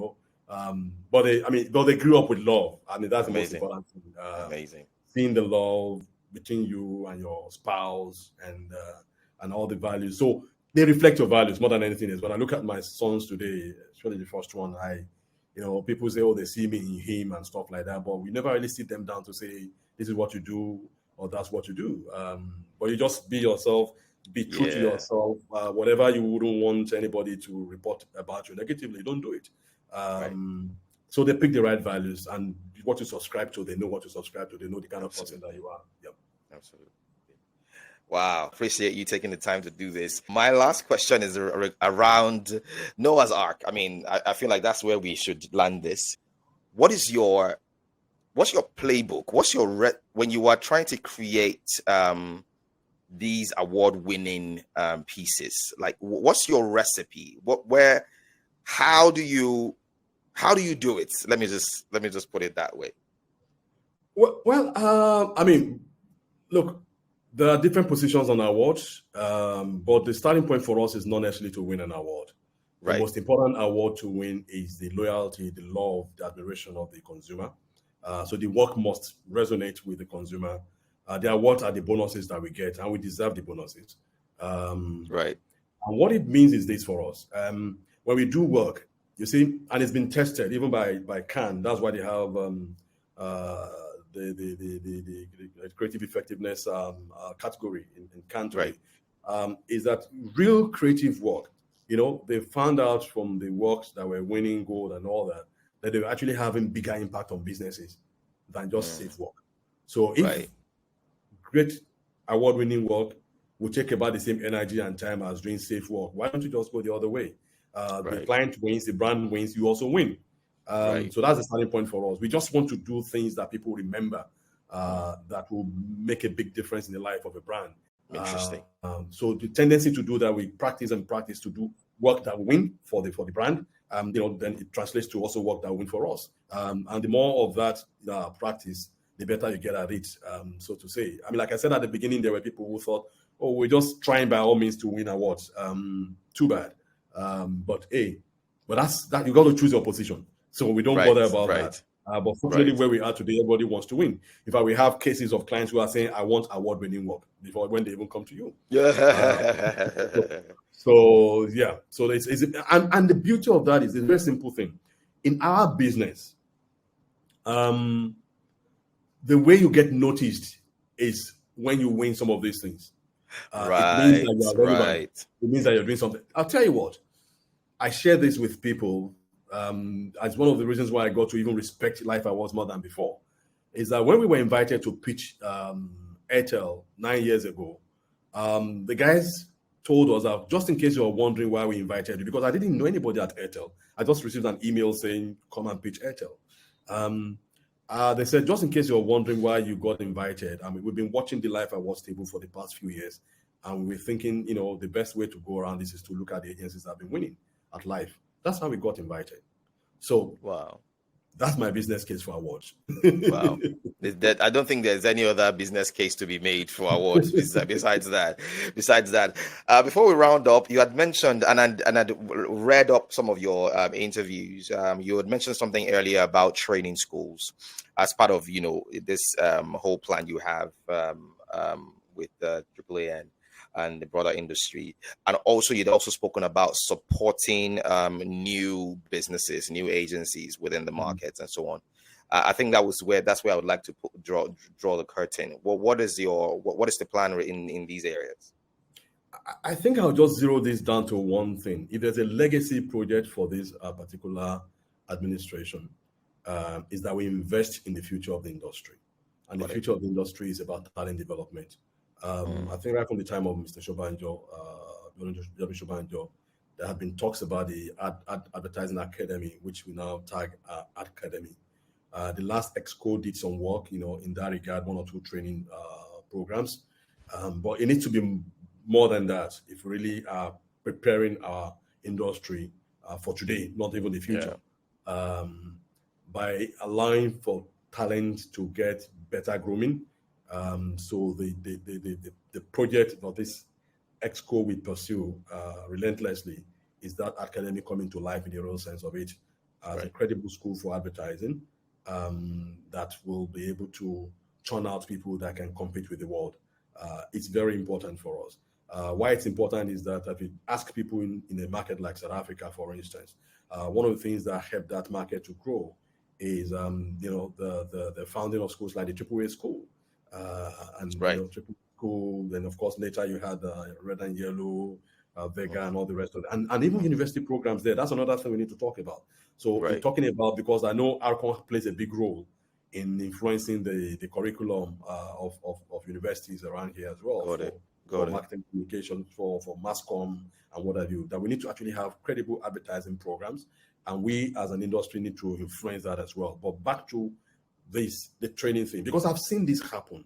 but they grew up with love. I mean, that's the most important thing. Amazing. Seeing the love between you and your spouse and all the values. So they reflect your values more than anything else. When I look at my sons today, especially the first one, people say, they see me in him and stuff like that. But we never really sit them down to say, this is what you do or that's what you do. But you just be yourself, be true to yourself. Whatever you wouldn't want anybody to report about you negatively, don't do it. So they pick the right values, and what you subscribe to, they know what to subscribe to. They know the kind of person that you are. Yep. Absolutely. Wow. Appreciate you taking the time to do this. My last question is around Noah's Ark. I mean, I feel like that's where we should land this. What's your playbook? What's your when you are trying to create these award-winning pieces? Like, what's your recipe? How do you do it? Let me just put it that way. Well, look, there are different positions on awards, but the starting point for us is not necessarily to win an award. The most important award to win is the loyalty, the love, the admiration of the consumer. So the work must resonate with the consumer. The awards are the bonuses that we get, and we deserve the bonuses. And what it means is this for us. When we do work, you see, and it's been tested even by Cannes. That's why they have the creative effectiveness category in Cannes today. Is that real creative work? They found out from the works that were winning gold and all that they were actually having bigger impact on businesses than just safe work. So if great award-winning work will take about the same energy and time as doing safe work, why don't you just go the other way? The Right. client wins, the brand wins, you also win. Right. So that's the starting point for us. We just want to do things that people remember, Mm. that will make a big difference in the life of a brand. Interesting. So the tendency to do that, we practice and practice to do work that win for the brand. Then it translates to also work that win for us. And the more of that practice, the better you get at it, so to say. I mean, like I said at the beginning, there were people who thought, "Oh, we're just trying by all means to win awards." Too bad. But that's that. You got to choose your position. So we don't Right. bother about that. Right. But fortunately, Right. where we are today, everybody wants to win. In fact, we have cases of clients who are saying, "I want award-winning work," before when they even come to you. So, Yeah. yeah, so and the beauty of that is a very simple thing. In our business, the way you get noticed is when you win some of these things. It means that you Right. are relevant. Right. It means that you're doing something. I'll tell you what. I share this with people as one of the reasons why I got to even respect LAIF Awards more than before. Is that when we were invited to pitch Airtel 9 years ago, the guys told us that just in case you are wondering why we invited you, because I didn't know anybody at Airtel. I just received an email saying, "Come and pitch Airtel." They said, just in case you're wondering why you got invited, I mean, we've been watching the LAIF Awards table for the past few years, and we're thinking, the best way to go around this is to look at the agencies that have been winning at LAIF. That's how we got invited. So Wow. that's my business case for awards. Wow. I don't think there's any other business case to be made for awards besides that. Besides that, before we round up, you had mentioned, and I'd read up some of your interviews. You had mentioned something earlier about training schools as part of this whole plan you have with AAA and the broader industry, and also you'd also spoken about supporting new businesses, new agencies within the markets, and so on. I think that's where I would like to draw the curtain. What is the plan in these areas? I think I'll just zero this down to one thing. If there's a legacy project for this particular administration, is that we invest in the future of the industry. And the future of the industry is about talent development. I think right from the time of Mr. Shobanjo, there have been talks about the advertising academy, which we now tag academy. The last exco did some work, in that regard, one or two training programs, but it needs to be more than that if we really are preparing our industry for today, not even the future, by allowing for talent to get better grooming. So the project of this exco we pursue relentlessly is that academy coming to life in the real sense of it as a credible school for advertising that will be able to churn out people that can compete with the world. It's very important for us. Why it's important is that if you ask people in a market like South Africa, for instance, one of the things that helped that market to grow is the founding of schools like the AAA school, triple school. Then of course later you had Red and Yellow, Vega, and all the rest of it, and even university programs there. That's another thing we need to talk about. So in talking about, because I know ARCON plays a big role in influencing the curriculum of universities around here as well, for marketing communication, for mass comm and what have you, that we need to actually have credible advertising programs, and we as an industry need to influence that as well. But back to the training thing, because I've seen this happen.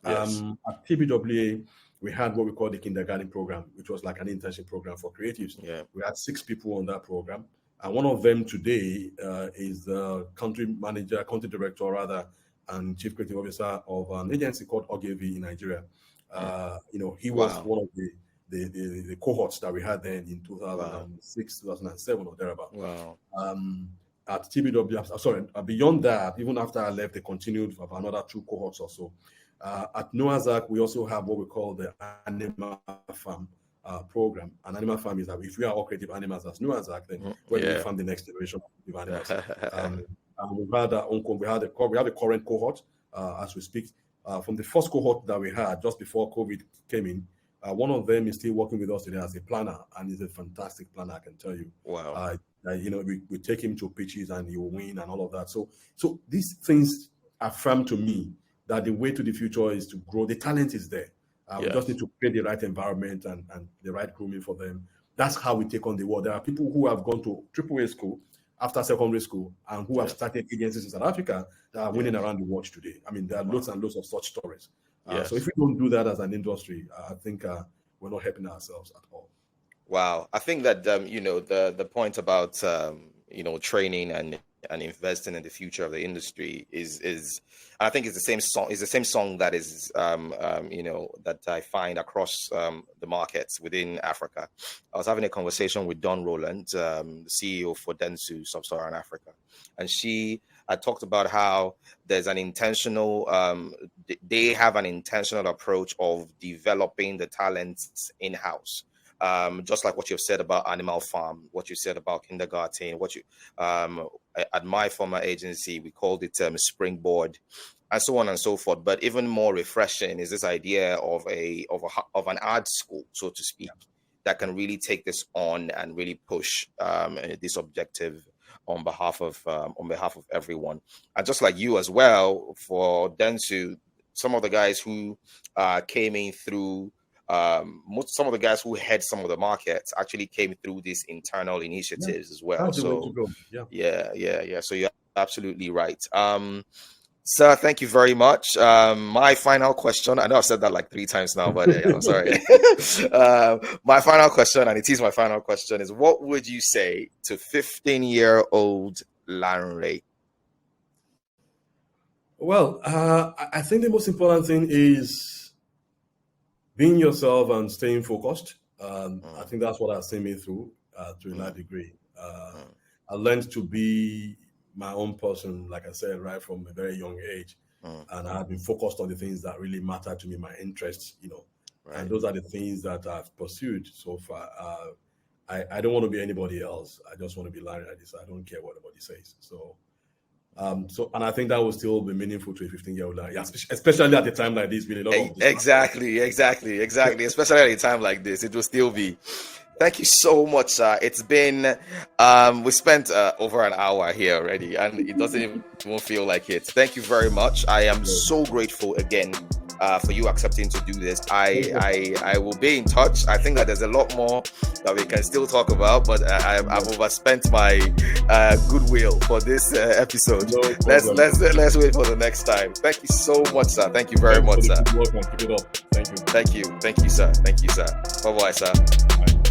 Yes. At TBWA, we had what we call the kindergarten program, which was like an internship program for creatives. Yeah. We had 6 people on that program. And one of them today is the country director rather, and chief creative officer of an agency called Ogilvy in Nigeria. He was one of the cohorts that we had then in 2006, 2007 or thereabout. Wow. At TBW, beyond that, even after I left, they continued for another 2 cohorts or so. At Noah's Ark, we also have what we call the Animal Farm program. And Animal Farm is that if we are all creative animals as Noah's Ark, then when we farm the next generation of creative animals. And we have a current cohort as we speak. From the first cohort that we had just before COVID came in, one of them is still working with us today as a planner, and he's a fantastic planner, I can tell you. Wow. We take him to pitches and he will win and all of that. So these things affirm to me that the way to the future is to grow. The talent is there. We just need to create the right environment and the right grooming for them. That's how we take on the world. There are people who have gone to AAA school after secondary school and who have started agencies in South Africa that are winning around the world today. I mean, there are loads and loads of such stories. So if we don't do that as an industry, I think we're not helping ourselves at all. Wow. I think that, the point about, training and investing in the future of the industry is I think it's the same song. It's the same song that is, that I find across the markets within Africa. I was having a conversation with Don Rowland, the CEO for Dentsu Sub-Saharan Africa, and I talked about how there's an intentional, they have an intentional approach of developing the talents in-house. Just like what you've said about Animal Farm, what you said about kindergarten, at my former agency, we called it Springboard, and so on and so forth. But even more refreshing is this idea of an art school, so to speak, that can really take this on and really push this objective on behalf of everyone. And just like you as well, for Dentsu, some of the guys who came in through. Some of the guys who head some of the markets actually came through these internal initiatives as well. So yeah. So you're absolutely right. Sir, thank you very much. My final question, I know I've said that like 3 times now, but I'm sorry. My final question, and it is my final question, is what would you say to 15-year-old Lanre? Well, I think the most important thing is being yourself and staying focused. I think that's what has seen me through to a large degree. I learned to be my own person, like I said, right from a very young age. And I have been focused on the things that really matter to me, my interests, and those are the things that I've pursued so far. I don't want to be anybody else. I just want to be Lanre Adisa. I don't care what anybody says. And I think that will still be meaningful to a 15-year-old, especially at a time like this. Exactly. Especially at a time like this, it will still be. Thank you so much, sir. It's been we spent over an hour here already, and it doesn't even feel like it. Thank you very much. I am so grateful again for you accepting to do this. I will be in touch. I think that there's a lot more that we can still talk about, but I've overspent my goodwill for this episode. No, let's wait for the next time. Thank you so much, sir. Thank you very much, sir. Keep it up. Thank you. Thank you, sir. Bye bye, sir. Bye.